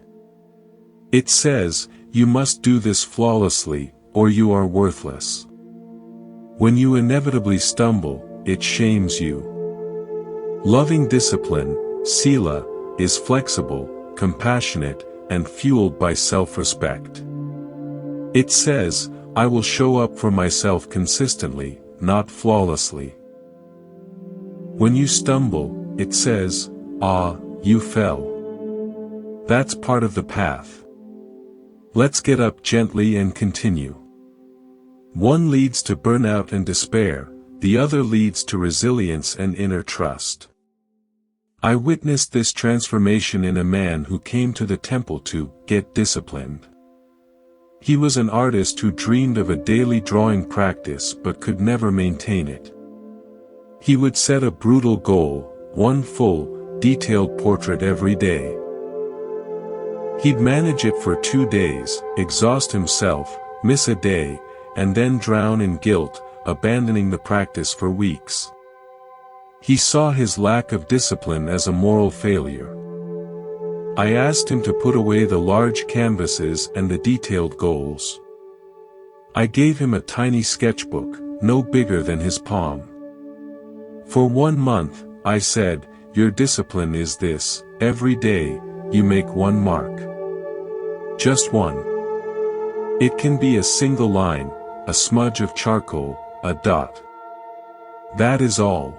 S1: It says, you must do this flawlessly, or you are worthless. When you inevitably stumble, it shames you. Loving discipline, sila, is flexible, compassionate, and fueled by self-respect. It says, I will show up for myself consistently, not flawlessly. When you stumble, it says, you fell. That's part of the path. Let's get up gently and continue. One leads to burnout and despair, the other leads to resilience and inner trust. I witnessed this transformation in a man who came to the temple to get disciplined. He was an artist who dreamed of a daily drawing practice but could never maintain it. He would set a brutal goal, one full, detailed portrait every day. He'd manage it for 2 days, exhaust himself, miss a day, and then drown in guilt, abandoning the practice for weeks. He saw his lack of discipline as a moral failure. I asked him to put away the large canvases and the detailed goals. I gave him a tiny sketchbook, no bigger than his palm. For 1 month, I said, your discipline is this: every day, you make one mark. Just one. It can be a single line, a smudge of charcoal, a dot. That is all.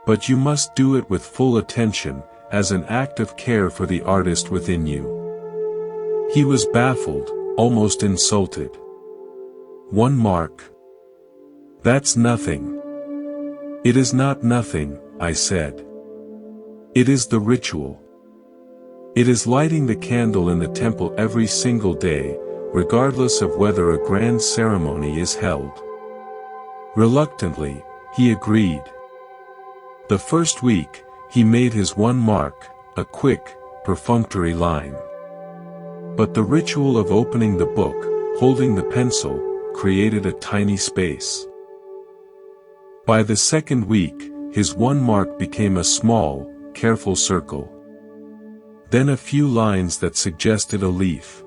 S1: But you must do it with full attention, as an act of care for the artist within you. He was baffled, almost insulted. 1 mark. That's nothing. It is not nothing, I said. It is the ritual. It is lighting the candle in the temple every single day, regardless of whether a grand ceremony is held. Reluctantly, he agreed. The first week, he made his one mark, a quick, perfunctory line. But the ritual of opening the book, holding the pencil, created a tiny space. By the second week, his one mark became a small, careful circle. Then a few lines that suggested a leaf.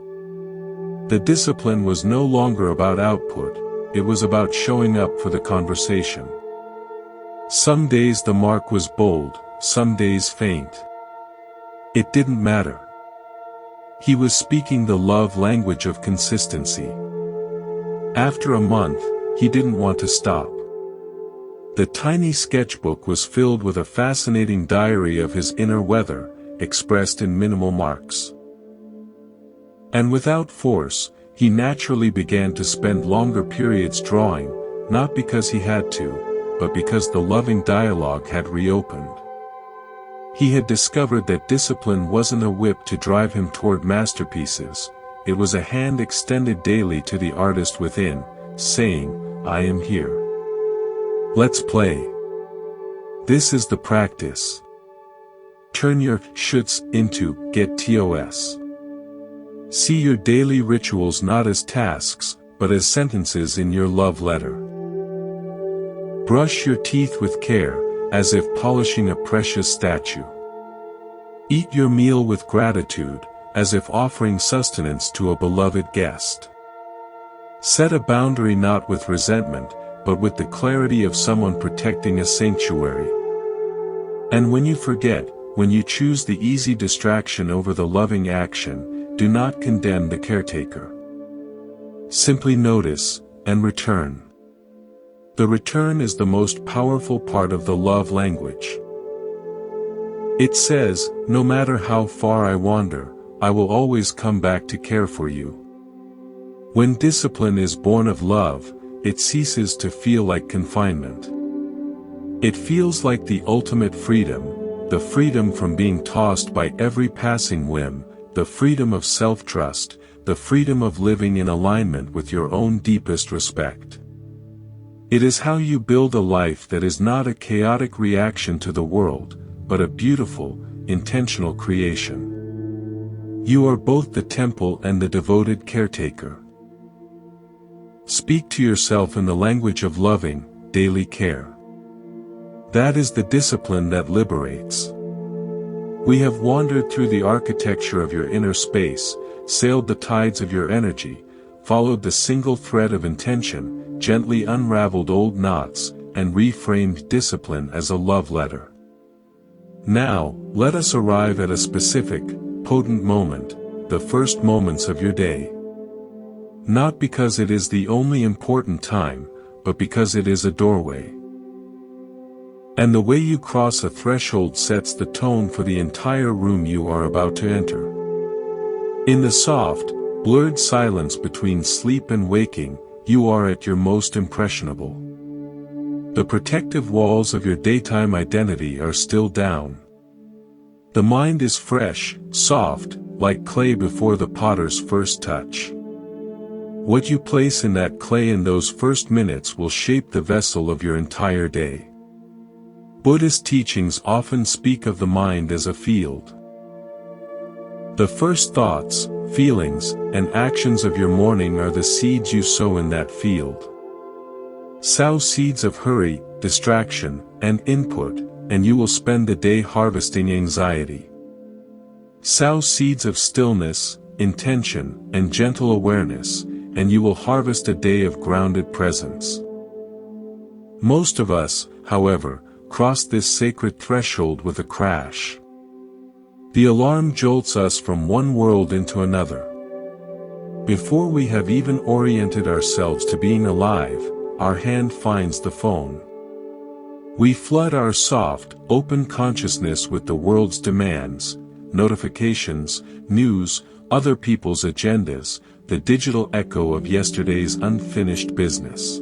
S1: The discipline was no longer about output, it was about showing up for the conversation. Some days the mark was bold, some days faint. It didn't matter. He was speaking the love language of consistency. After a month, he didn't want to stop. The tiny sketchbook was filled with a fascinating diary of his inner weather, expressed in minimal marks. And without force, he naturally began to spend longer periods drawing, not because he had to, but because the loving dialogue had reopened. He had discovered that discipline wasn't a whip to drive him toward masterpieces, it was a hand extended daily to the artist within, saying, "I am here. Let's play. This is the practice." Turn your shoulds into get tos. See your daily rituals not as tasks, but as sentences in your love letter. Brush your teeth with care, as if polishing a precious statue. Eat your meal with gratitude, as if offering sustenance to a beloved guest. Set a boundary not with resentment, but with the clarity of someone protecting a sanctuary. And when you forget, when you choose the easy distraction over the loving action, do not condemn the caretaker. Simply notice, and return. The return is the most powerful part of the love language. It says, "No matter how far I wander, I will always come back to care for you." When discipline is born of love, it ceases to feel like confinement. It feels like the ultimate freedom, the freedom from being tossed by every passing whim, the freedom of self-trust, the freedom of living in alignment with your own deepest respect. It is how you build a life that is not a chaotic reaction to the world, but a beautiful, intentional creation. You are both the temple and the devoted caretaker. Speak to yourself in the language of loving, daily care. That is the discipline that liberates. We have wandered through the architecture of your inner space, sailed the tides of your energy, followed the single thread of intention, gently unraveled old knots, and reframed discipline as a love letter. Now, let us arrive at a specific, potent moment, the first moments of your day. Not because it is the only important time, but because it is a doorway. And the way you cross a threshold sets the tone for the entire room you are about to enter. In the soft, blurred silence between sleep and waking, you are at your most impressionable. The protective walls of your daytime identity are still down. The mind is fresh, soft, like clay before the potter's first touch. What you place in that clay in those first minutes will shape the vessel of your entire day. Buddhist teachings often speak of the mind as a field. The first thoughts, feelings, and actions of your morning are the seeds you sow in that field. Sow seeds of hurry, distraction, and input, and you will spend the day harvesting anxiety. Sow seeds of stillness, intention, and gentle awareness, and you will harvest a day of grounded presence. Most of us, however, cross this sacred threshold with a crash. The alarm jolts us from one world into another. Before we have even oriented ourselves to being alive, our hand finds the phone. We flood our soft, open consciousness with the world's demands, notifications, news, other people's agendas, the digital echo of yesterday's unfinished business.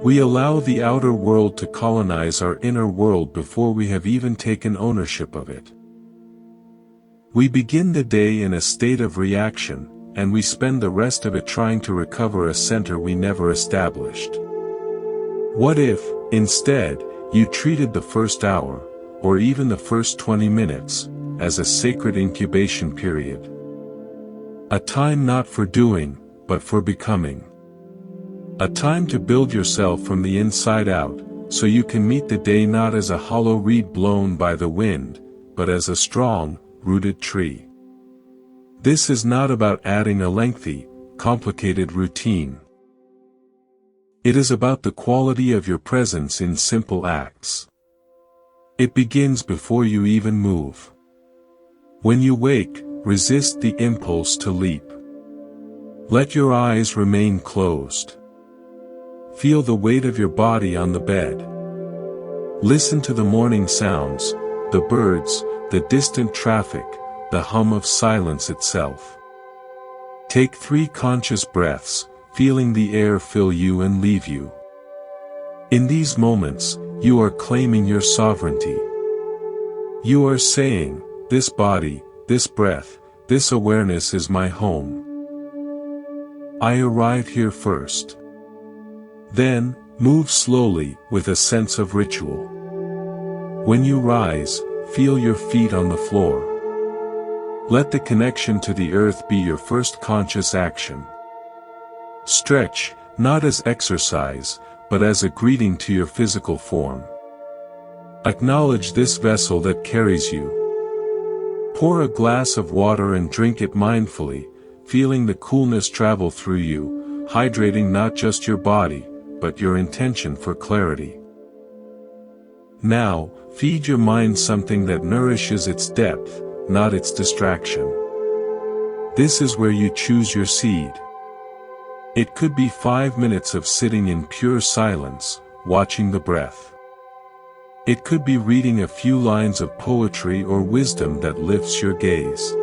S1: We allow the outer world to colonize our inner world before we have even taken ownership of it. We begin the day in a state of reaction, and we spend the rest of it trying to recover a center we never established. What if, instead, you treated the first hour, or even the first 20 minutes, as a sacred incubation period? A time not for doing, but for becoming. A time to build yourself from the inside out, so you can meet the day not as a hollow reed blown by the wind, but as a strong, rooted tree. This is not about adding a lengthy, complicated routine. It is about the quality of your presence in simple acts. It begins before you even move. When you wake, resist the impulse to leap. Let your eyes remain closed. Feel the weight of your body on the bed. Listen to the morning sounds, the birds, the distant traffic, the hum of silence itself. Take 3 conscious breaths, feeling the air fill you and leave you. In these moments, you are claiming your sovereignty. You are saying, this body, this breath, this awareness is my home. I arrive here first. Then, move slowly, with a sense of ritual. When you rise, feel your feet on the floor. Let the connection to the earth be your first conscious action. Stretch, not as exercise, but as a greeting to your physical form. Acknowledge this vessel that carries you. Pour a glass of water and drink it mindfully, feeling the coolness travel through you, hydrating not just your body, but your intention for clarity. Now, feed your mind something that nourishes its depth, not its distraction. This is where you choose your seed. It could be 5 minutes of sitting in pure silence, watching the breath. It could be reading a few lines of poetry or wisdom that lifts your gaze.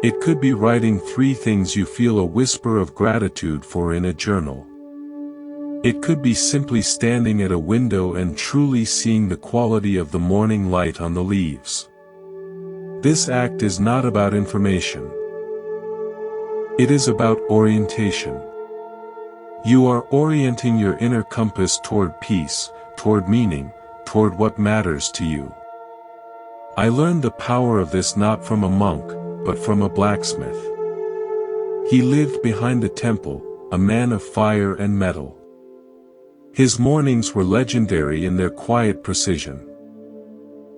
S1: It could be writing 3 things you feel a whisper of gratitude for in a journal. It could be simply standing at a window and truly seeing the quality of the morning light on the leaves. This act is not about information. It is about orientation. You are orienting your inner compass toward peace, toward meaning, toward what matters to you. I learned the power of this not from a monk, but from a blacksmith. He lived behind the temple, a man of fire and metal. His mornings were legendary in their quiet precision.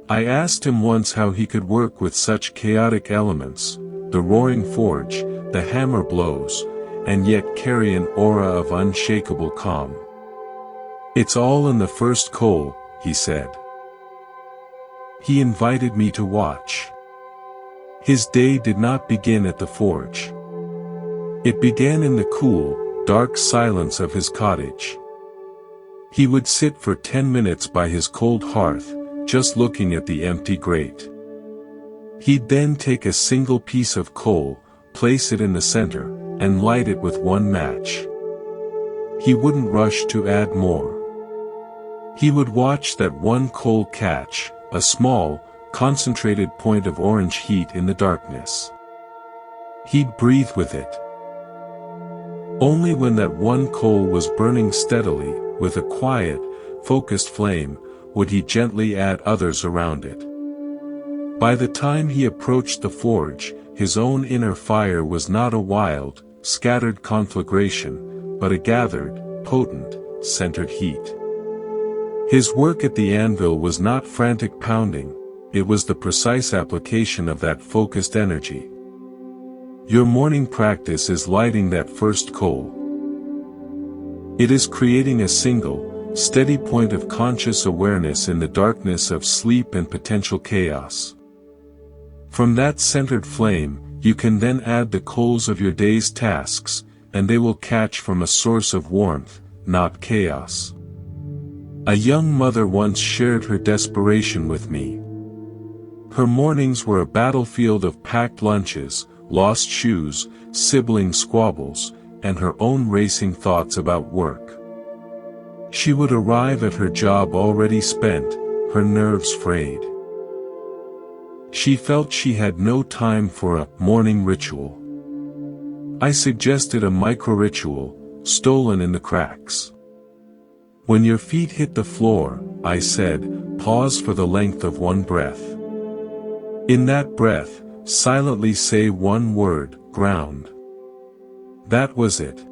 S1: I asked him once how he could work with such chaotic elements, the roaring forge, the hammer blows, and yet carry an aura of unshakable calm. It's all in the first coal, he said. He invited me to watch. His day did not begin at the forge. It began in the cool, dark silence of his cottage. He would sit for 10 minutes by his cold hearth, just looking at the empty grate. He'd then take a single piece of coal, place it in the center, and light it with one match. He wouldn't rush to add more. He would watch that one coal catch, a small, concentrated point of orange heat in the darkness. He'd breathe with it. Only when that one coal was burning steadily, with a quiet, focused flame, would he gently add others around it. By the time he approached the forge, his own inner fire was not a wild, scattered conflagration, but a gathered, potent, centered heat. His work at the anvil was not frantic pounding, it was the precise application of that focused energy. Your morning practice is lighting that first coal. It is creating a single, steady point of conscious awareness in the darkness of sleep and potential chaos. From that centered flame, you can then add the coals of your day's tasks, and they will catch from a source of warmth, not chaos. A young mother once shared her desperation with me. Her mornings were a battlefield of packed lunches, lost shoes, sibling squabbles, and her own racing thoughts about work. She would arrive at her job already spent, her nerves frayed. She felt she had no time for a morning ritual. I suggested a micro-ritual, stolen in the cracks. When your feet hit the floor, I said, pause for the length of one breath. In that breath, silently say one word, ground. That was it.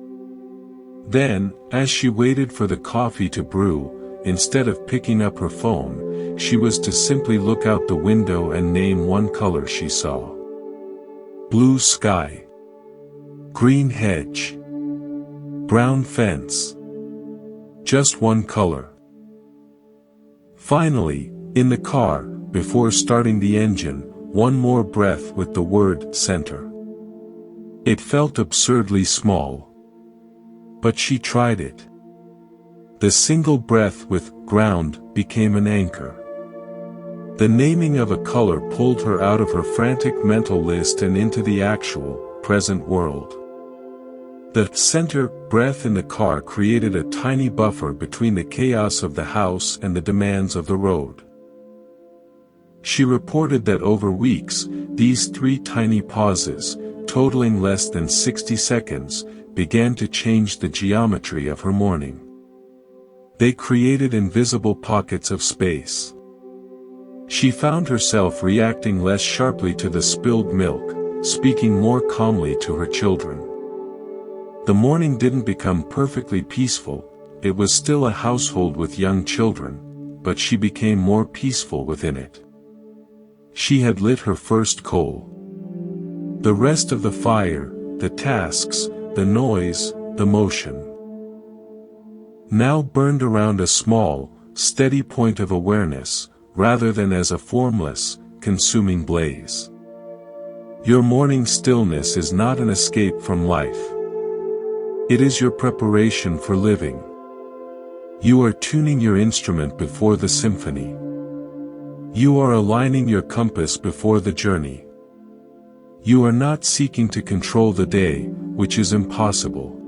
S1: Then, as she waited for the coffee to brew, instead of picking up her phone, she was to simply look out the window and name one color she saw. Blue sky. Green hedge. Brown fence. Just one color. Finally, in the car, before starting the engine, one more breath with the word center. It felt absurdly small. But she tried it. The single breath with ground became an anchor. The naming of a color pulled her out of her frantic mental list and into the actual, present world. The center breath in the car created a tiny buffer between the chaos of the house and the demands of the road. She reported that over weeks, these 3 tiny pauses, totaling less than 60 seconds, began to change the geometry of her morning. They created invisible pockets of space. She found herself reacting less sharply to the spilled milk, speaking more calmly to her children. The morning didn't become perfectly peaceful, it was still a household with young children, but she became more peaceful within it. She had lit her first coal. The rest of the fire, the tasks, the noise, the motion, now burned around a small, steady point of awareness, rather than as a formless, consuming blaze. Your morning stillness is not an escape from life. It is your preparation for living. You are tuning your instrument before the symphony. You are aligning your compass before the journey. You are not seeking to control the day, which is impossible.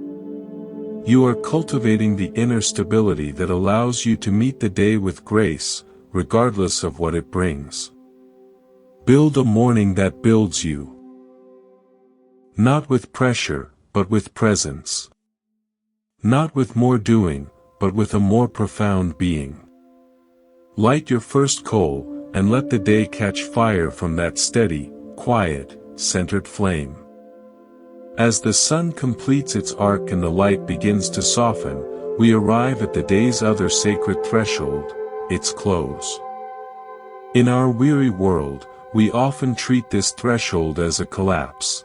S1: You are cultivating the inner stability that allows you to meet the day with grace, regardless of what it brings. Build a morning that builds you. Not with pressure, but with presence. Not with more doing, but with a more profound being. Light your first coal, and let the day catch fire from that steady, quiet, centered flame. As the sun completes its arc and the light begins to soften, we arrive at the day's other sacred threshold, its close. In our weary world, we often treat this threshold as a collapse.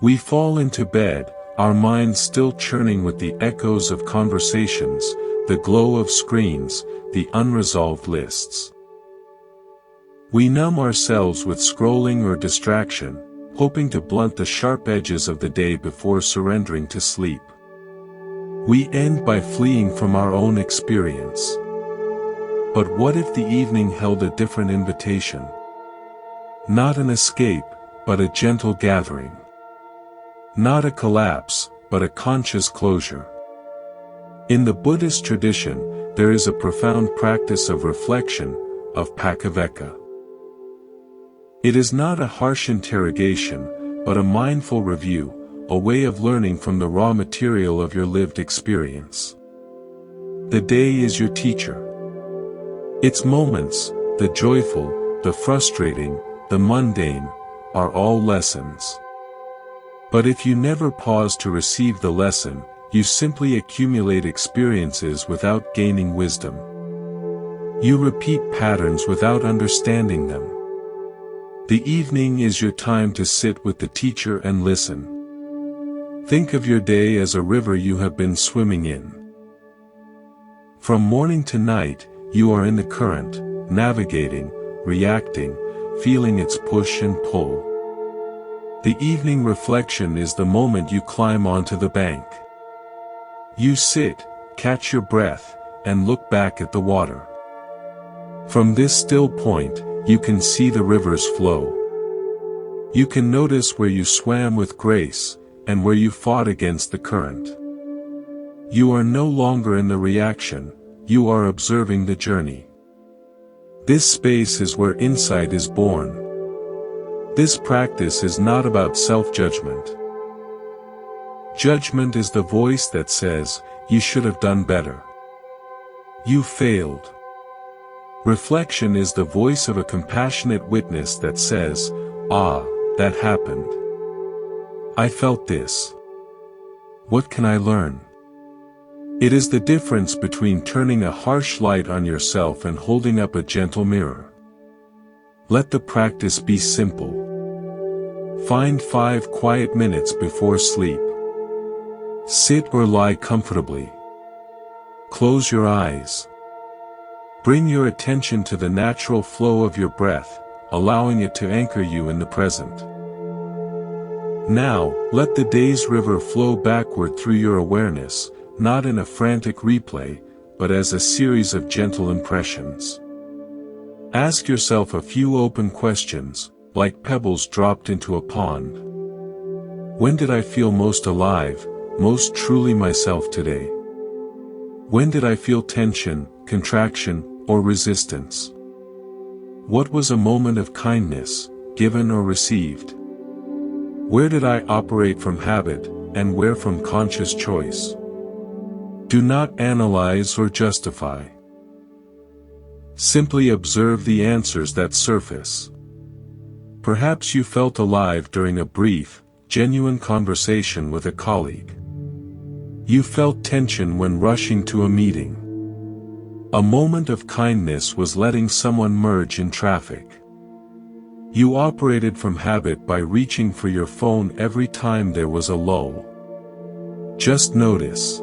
S1: We fall into bed, our minds still churning with the echoes of conversations, the glow of screens, the unresolved lists. We numb ourselves with scrolling or distraction, hoping to blunt the sharp edges of the day before surrendering to sleep. We end by fleeing from our own experience. But what if the evening held a different invitation? Not an escape, but a gentle gathering. Not a collapse, but a conscious closure. In the Buddhist tradition, there is a profound practice of reflection, of pakaveka. It is not a harsh interrogation, but a mindful review, a way of learning from the raw material of your lived experience. The day is your teacher. Its moments, the joyful, the frustrating, the mundane, are all lessons. But if you never pause to receive the lesson, you simply accumulate experiences without gaining wisdom. You repeat patterns without understanding them. The evening is your time to sit with the teacher and listen. Think of your day as a river you have been swimming in. From morning to night, you are in the current, navigating, reacting, feeling its push and pull. The evening reflection is the moment you climb onto the bank. You sit, catch your breath, and look back at the water. From this still point, you can see the river's flow. You can notice where you swam with grace, and where you fought against the current. You are no longer in the reaction, you are observing the journey. This space is where insight is born. This practice is not about self-judgment. Judgment is the voice that says, you should have done better. You failed. Reflection is the voice of a compassionate witness that says, "Ah, that happened. I felt this. What can I learn?" It is the difference between turning a harsh light on yourself and holding up a gentle mirror. Let the practice be simple. Find 5 quiet minutes before sleep. Sit or lie comfortably. Close your eyes. Bring your attention to the natural flow of your breath, allowing it to anchor you in the present. Now, let the day's river flow backward through your awareness, not in a frantic replay, but as a series of gentle impressions. Ask yourself a few open questions, like pebbles dropped into a pond. When did I feel most alive, most truly myself today? When did I feel tension, contraction, or resistance? What was a moment of kindness, given or received? Where did I operate from habit, and where from conscious choice? Do not analyze or justify. Simply observe the answers that surface. Perhaps you felt alive during a brief, genuine conversation with a colleague. You felt tension when rushing to a meeting. A moment of kindness was letting someone merge in traffic. You operated from habit by reaching for your phone every time there was a lull. Just notice.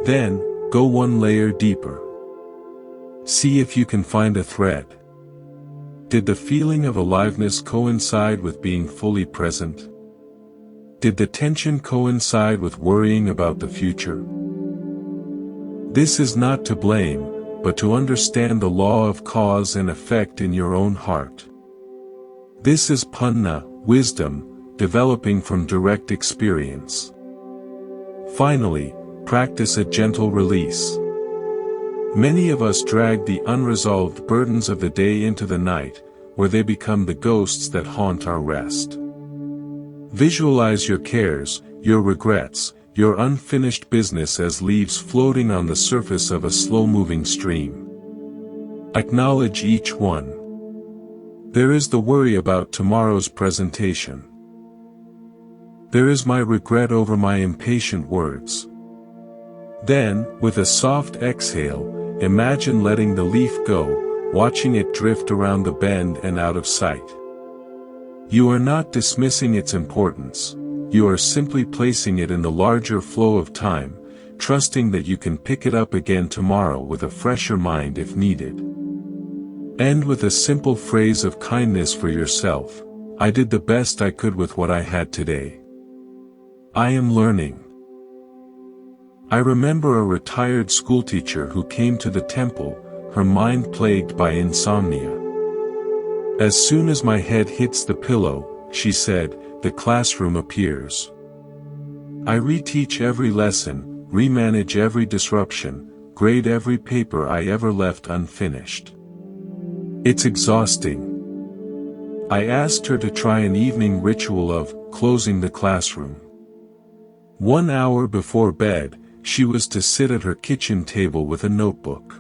S1: Then, go one layer deeper. See if you can find a thread. Did the feeling of aliveness coincide with being fully present? Did the tension coincide with worrying about the future? This is not to blame, but to understand the law of cause and effect in your own heart. This is panna, wisdom, developing from direct experience. Finally, practice a gentle release. Many of us drag the unresolved burdens of the day into the night, where they become the ghosts that haunt our rest. Visualize your cares, your regrets, your unfinished business as leaves floating on the surface of a slow-moving stream. Acknowledge each one. There is the worry about tomorrow's presentation. There is my regret over my impatient words. Then, with a soft exhale, imagine letting the leaf go, watching it drift around the bend and out of sight. You are not dismissing its importance, you are simply placing it in the larger flow of time, trusting that you can pick it up again tomorrow with a fresher mind if needed. End with a simple phrase of kindness for yourself: I did the best I could with what I had today. I am learning. I remember a retired schoolteacher who came to the temple, her mind plagued by insomnia. As soon as my head hits the pillow, she said, the classroom appears. I reteach every lesson, remanage every disruption, grade every paper I ever left unfinished. It's exhausting. I asked her to try an evening ritual of closing the classroom. 1 hour before bed, she was to sit at her kitchen table with a notebook.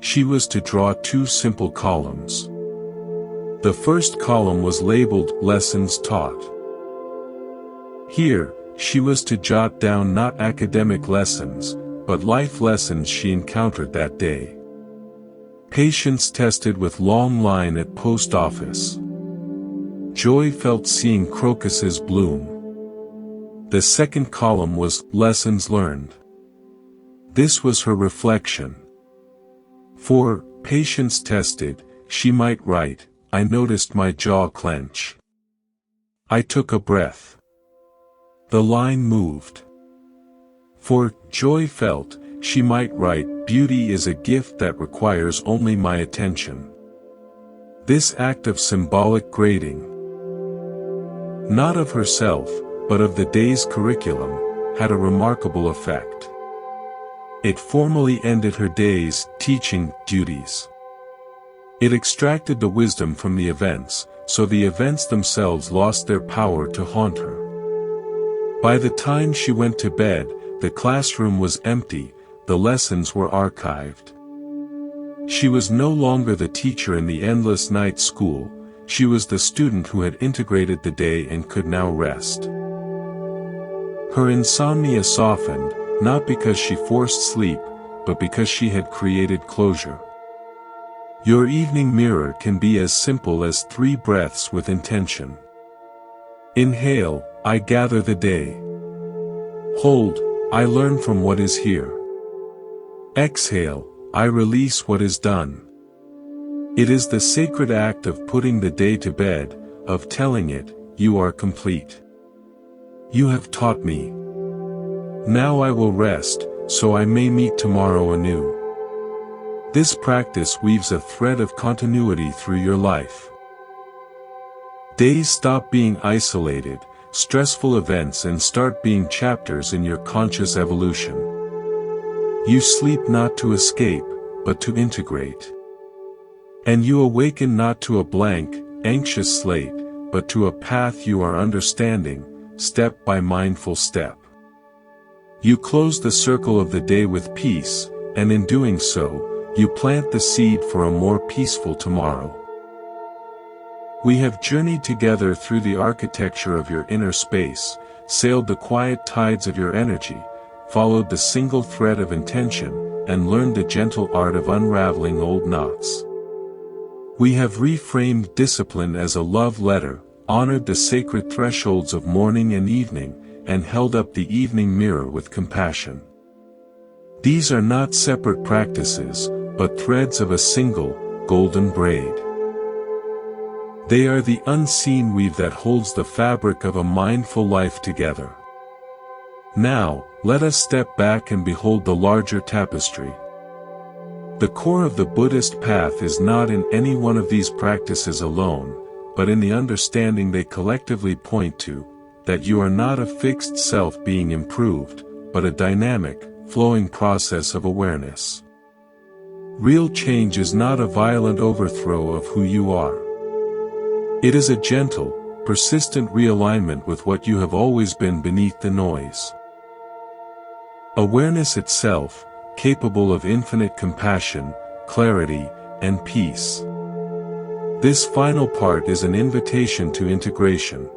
S1: She was to draw 2 simple columns. The first column was labeled Lessons Taught. Here, she was to jot down not academic lessons, but life lessons she encountered that day. Patience tested with long line at post office. Joy felt seeing crocuses bloom. The second column was Lessons Learned. This was her reflection. For patience tested, she might write, I noticed my jaw clench. I took a breath. The line moved. For joy felt, she might write, beauty is a gift that requires only my attention. This act of symbolic grading, not of herself, but of the day's curriculum, had a remarkable effect. It formally ended her day's teaching duties. It extracted the wisdom from the events, so the events themselves lost their power to haunt her. By the time she went to bed, the classroom was empty, the lessons were archived. She was no longer the teacher in the endless night school, she was the student who had integrated the day and could now rest. Her insomnia softened, not because she forced sleep, but because she had created closure. Your evening mirror can be as simple as 3 breaths with intention. Inhale, I gather the day. Hold, I learn from what is here. Exhale, I release what is done. It is the sacred act of putting the day to bed, of telling it, you are complete. You have taught me. Now I will rest, so I may meet tomorrow anew. This practice weaves a thread of continuity through your life. Days stop being isolated, stressful events and start being chapters in your conscious evolution. You sleep not to escape, but to integrate. And you awaken not to a blank, anxious slate, but to a path you are understanding, step by mindful step. You close the circle of the day with peace, and in doing so, you plant the seed for a more peaceful tomorrow. We have journeyed together through the architecture of your inner space, sailed the quiet tides of your energy, followed the single thread of intention, and learned the gentle art of unraveling old knots. We have reframed discipline as a love letter, honored the sacred thresholds of morning and evening, and held up the evening mirror with compassion. These are not separate practices, but threads of a single, golden braid. They are the unseen weave that holds the fabric of a mindful life together. Now, let us step back and behold the larger tapestry. The core of the Buddhist path is not in any one of these practices alone, but in the understanding they collectively point to, that you are not a fixed self being improved, but a dynamic, flowing process of awareness. Real change is not a violent overthrow of who you are. It is a gentle, persistent realignment with what you have always been beneath the noise. Awareness itself, capable of infinite compassion, clarity, and peace. This final part is an invitation to integration.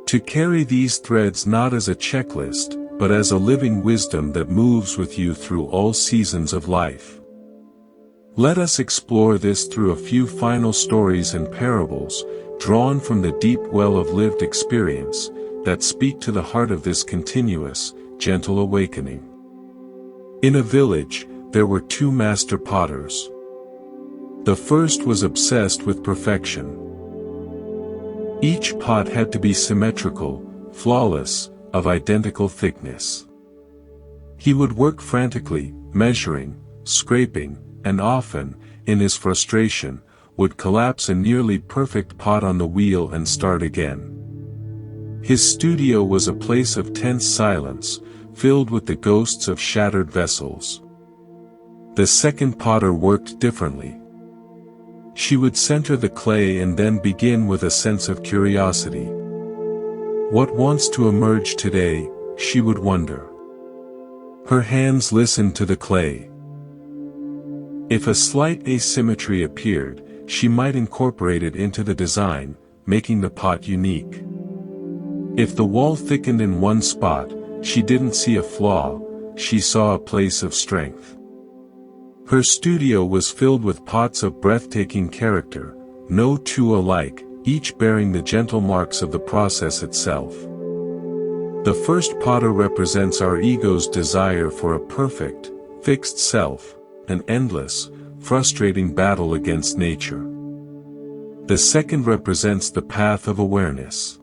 S1: To carry these threads not as a checklist, but as a living wisdom that moves with you through all seasons of life. Let us explore this through a few final stories and parables, drawn from the deep well of lived experience, that speak to the heart of this continuous, gentle awakening. In a village, there were 2 master potters. The first was obsessed with perfection. Each pot had to be symmetrical, flawless, of identical thickness. He would work frantically, measuring, scraping, and often, in his frustration, would collapse a nearly perfect pot on the wheel and start again. His studio was a place of tense silence, filled with the ghosts of shattered vessels. The second potter worked differently. She would center the clay and then begin with a sense of curiosity. What wants to emerge today, she would wonder. Her hands listened to the clay. If a slight asymmetry appeared, she might incorporate it into the design, making the pot unique. If the wall thickened in one spot, she didn't see a flaw, she saw a place of strength. Her studio was filled with pots of breathtaking character, no 2 alike, each bearing the gentle marks of the process itself. The first potter represents our ego's desire for a perfect, fixed self, an endless, frustrating battle against nature. The second represents the path of awareness.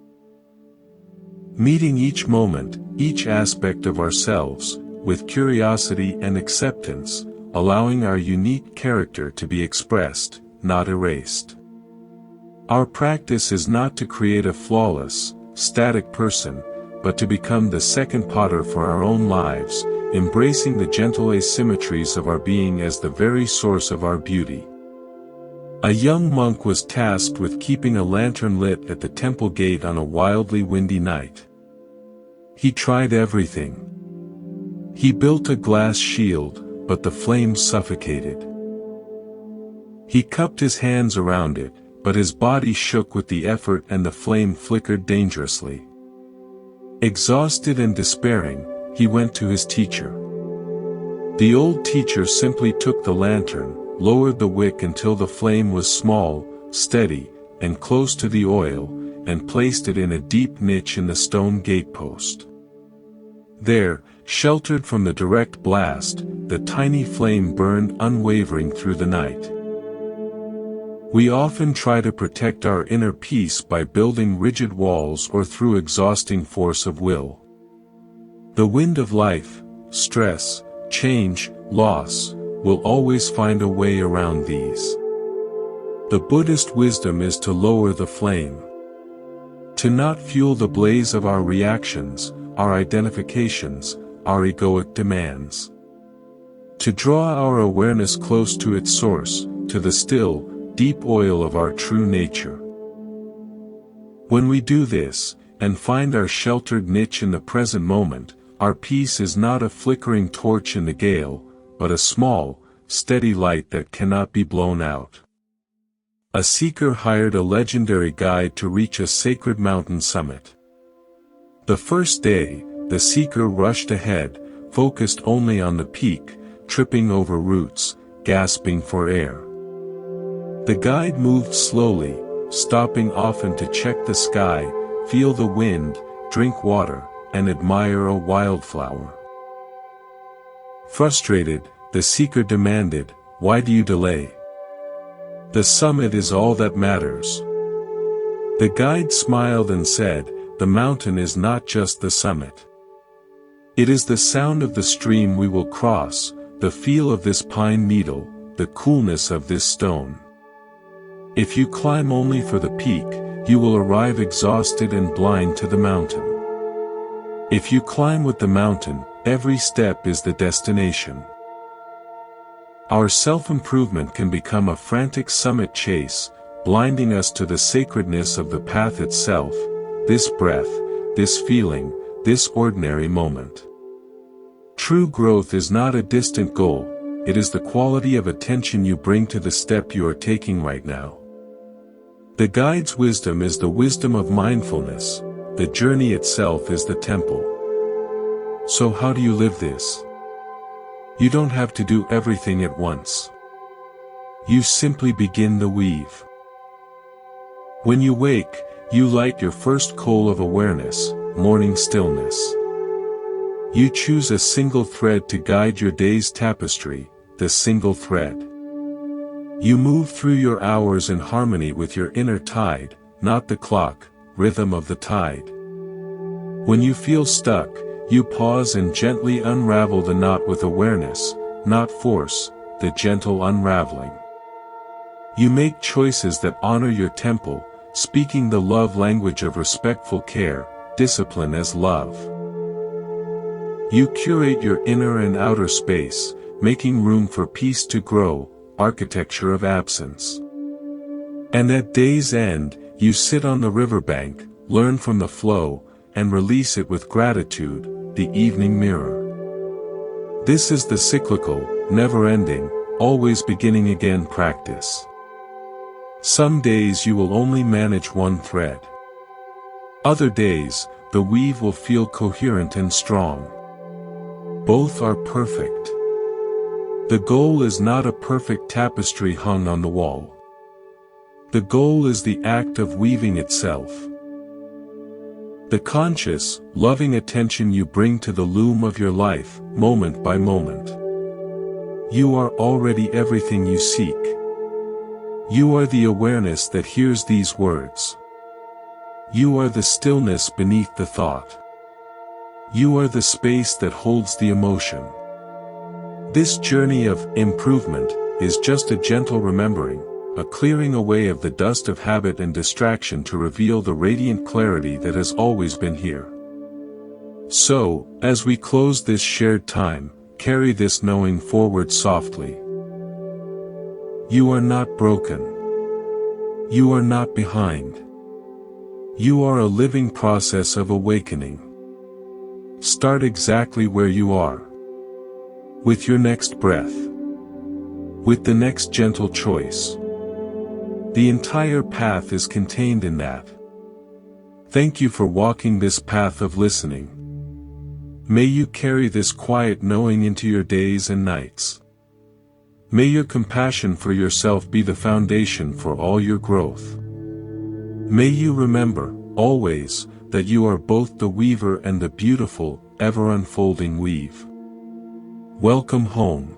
S1: Meeting each moment, each aspect of ourselves, with curiosity and acceptance, allowing our unique character to be expressed, not erased. Our practice is not to create a flawless, static person, but to become the second potter for our own lives, embracing the gentle asymmetries of our being as the very source of our beauty. A young monk was tasked with keeping a lantern lit at the temple gate on a wildly windy night. He tried everything. He built a glass shield, but the flames suffocated. He cupped his hands around it, but his body shook with the effort and the flame flickered dangerously. Exhausted and despairing, he went to his teacher. The old teacher simply took the lantern, lowered the wick until the flame was small, steady, and close to the oil, and placed it in a deep niche in the stone gatepost. There, sheltered from the direct blast, the tiny flame burned unwavering through the night. We often try to protect our inner peace by building rigid walls or through exhausting force of will. The wind of life, stress, change, loss, will always find a way around these. The Buddhist wisdom is to lower the flame. To not fuel the blaze of our reactions, our identifications, our egoic demands. To draw our awareness close to its source, to the still, deep oil of our true nature. When we do this, and find our sheltered niche in the present moment, our peace is not a flickering torch in the gale, but a small, steady light that cannot be blown out. A seeker hired a legendary guide to reach a sacred mountain summit. The first day, the seeker rushed ahead, focused only on the peak, tripping over roots, gasping for air. The guide moved slowly, stopping often to check the sky, feel the wind, drink water, and admire a wildflower. Frustrated, the seeker demanded, "Why do you delay? The summit is all that matters." The guide smiled and said, "The mountain is not just the summit. It is the sound of the stream we will cross, the feel of this pine needle, the coolness of this stone. If you climb only for the peak, you will arrive exhausted and blind to the mountain. If you climb with the mountain, every step is the destination." Our self-improvement can become a frantic summit chase, blinding us to the sacredness of the path itself, this breath, this feeling, this ordinary moment. True growth is not a distant goal, it is the quality of attention you bring to the step you are taking right now. The guide's wisdom is the wisdom of mindfulness, the journey itself is the temple. So how do you live this? You don't have to do everything at once. You simply begin the weave. When you wake, you light your first coal of awareness, morning stillness. You choose a single thread to guide your day's tapestry, the single thread. You move through your hours in harmony with your inner tide, not the clock, rhythm of the tide. When you feel stuck, you pause and gently unravel the knot with awareness, not force, the gentle unraveling. You make choices that honor your temple, speaking the love language of respectful care, discipline as love. You curate your inner and outer space, making room for peace to grow, architecture of absence. And at day's end, you sit on the riverbank, learn from the flow, and release it with gratitude, the evening mirror. This is the cyclical, never-ending, always beginning again practice. Some days you will only manage one thread. Other days, the weave will feel coherent and strong. Both are perfect. The goal is not a perfect tapestry hung on the wall. The goal is the act of weaving itself. The conscious, loving attention you bring to the loom of your life, moment by moment. You are already everything you seek. You are the awareness that hears these words. You are the stillness beneath the thought. You are the space that holds the emotion. This journey of improvement is just a gentle remembering, a clearing away of the dust of habit and distraction to reveal the radiant clarity that has always been here. So, as we close this shared time, carry this knowing forward softly. You are not broken. You are not behind. You are a living process of awakening. Start exactly where you are. with your next breath, with the next gentle choice. The entire path is contained in that. Thank you for walking this path of listening. May you carry this quiet knowing into your days and nights. May your compassion for yourself be the foundation for all your growth. May you remember, always, that you are both the weaver and the beautiful, ever-unfolding weave. Welcome home.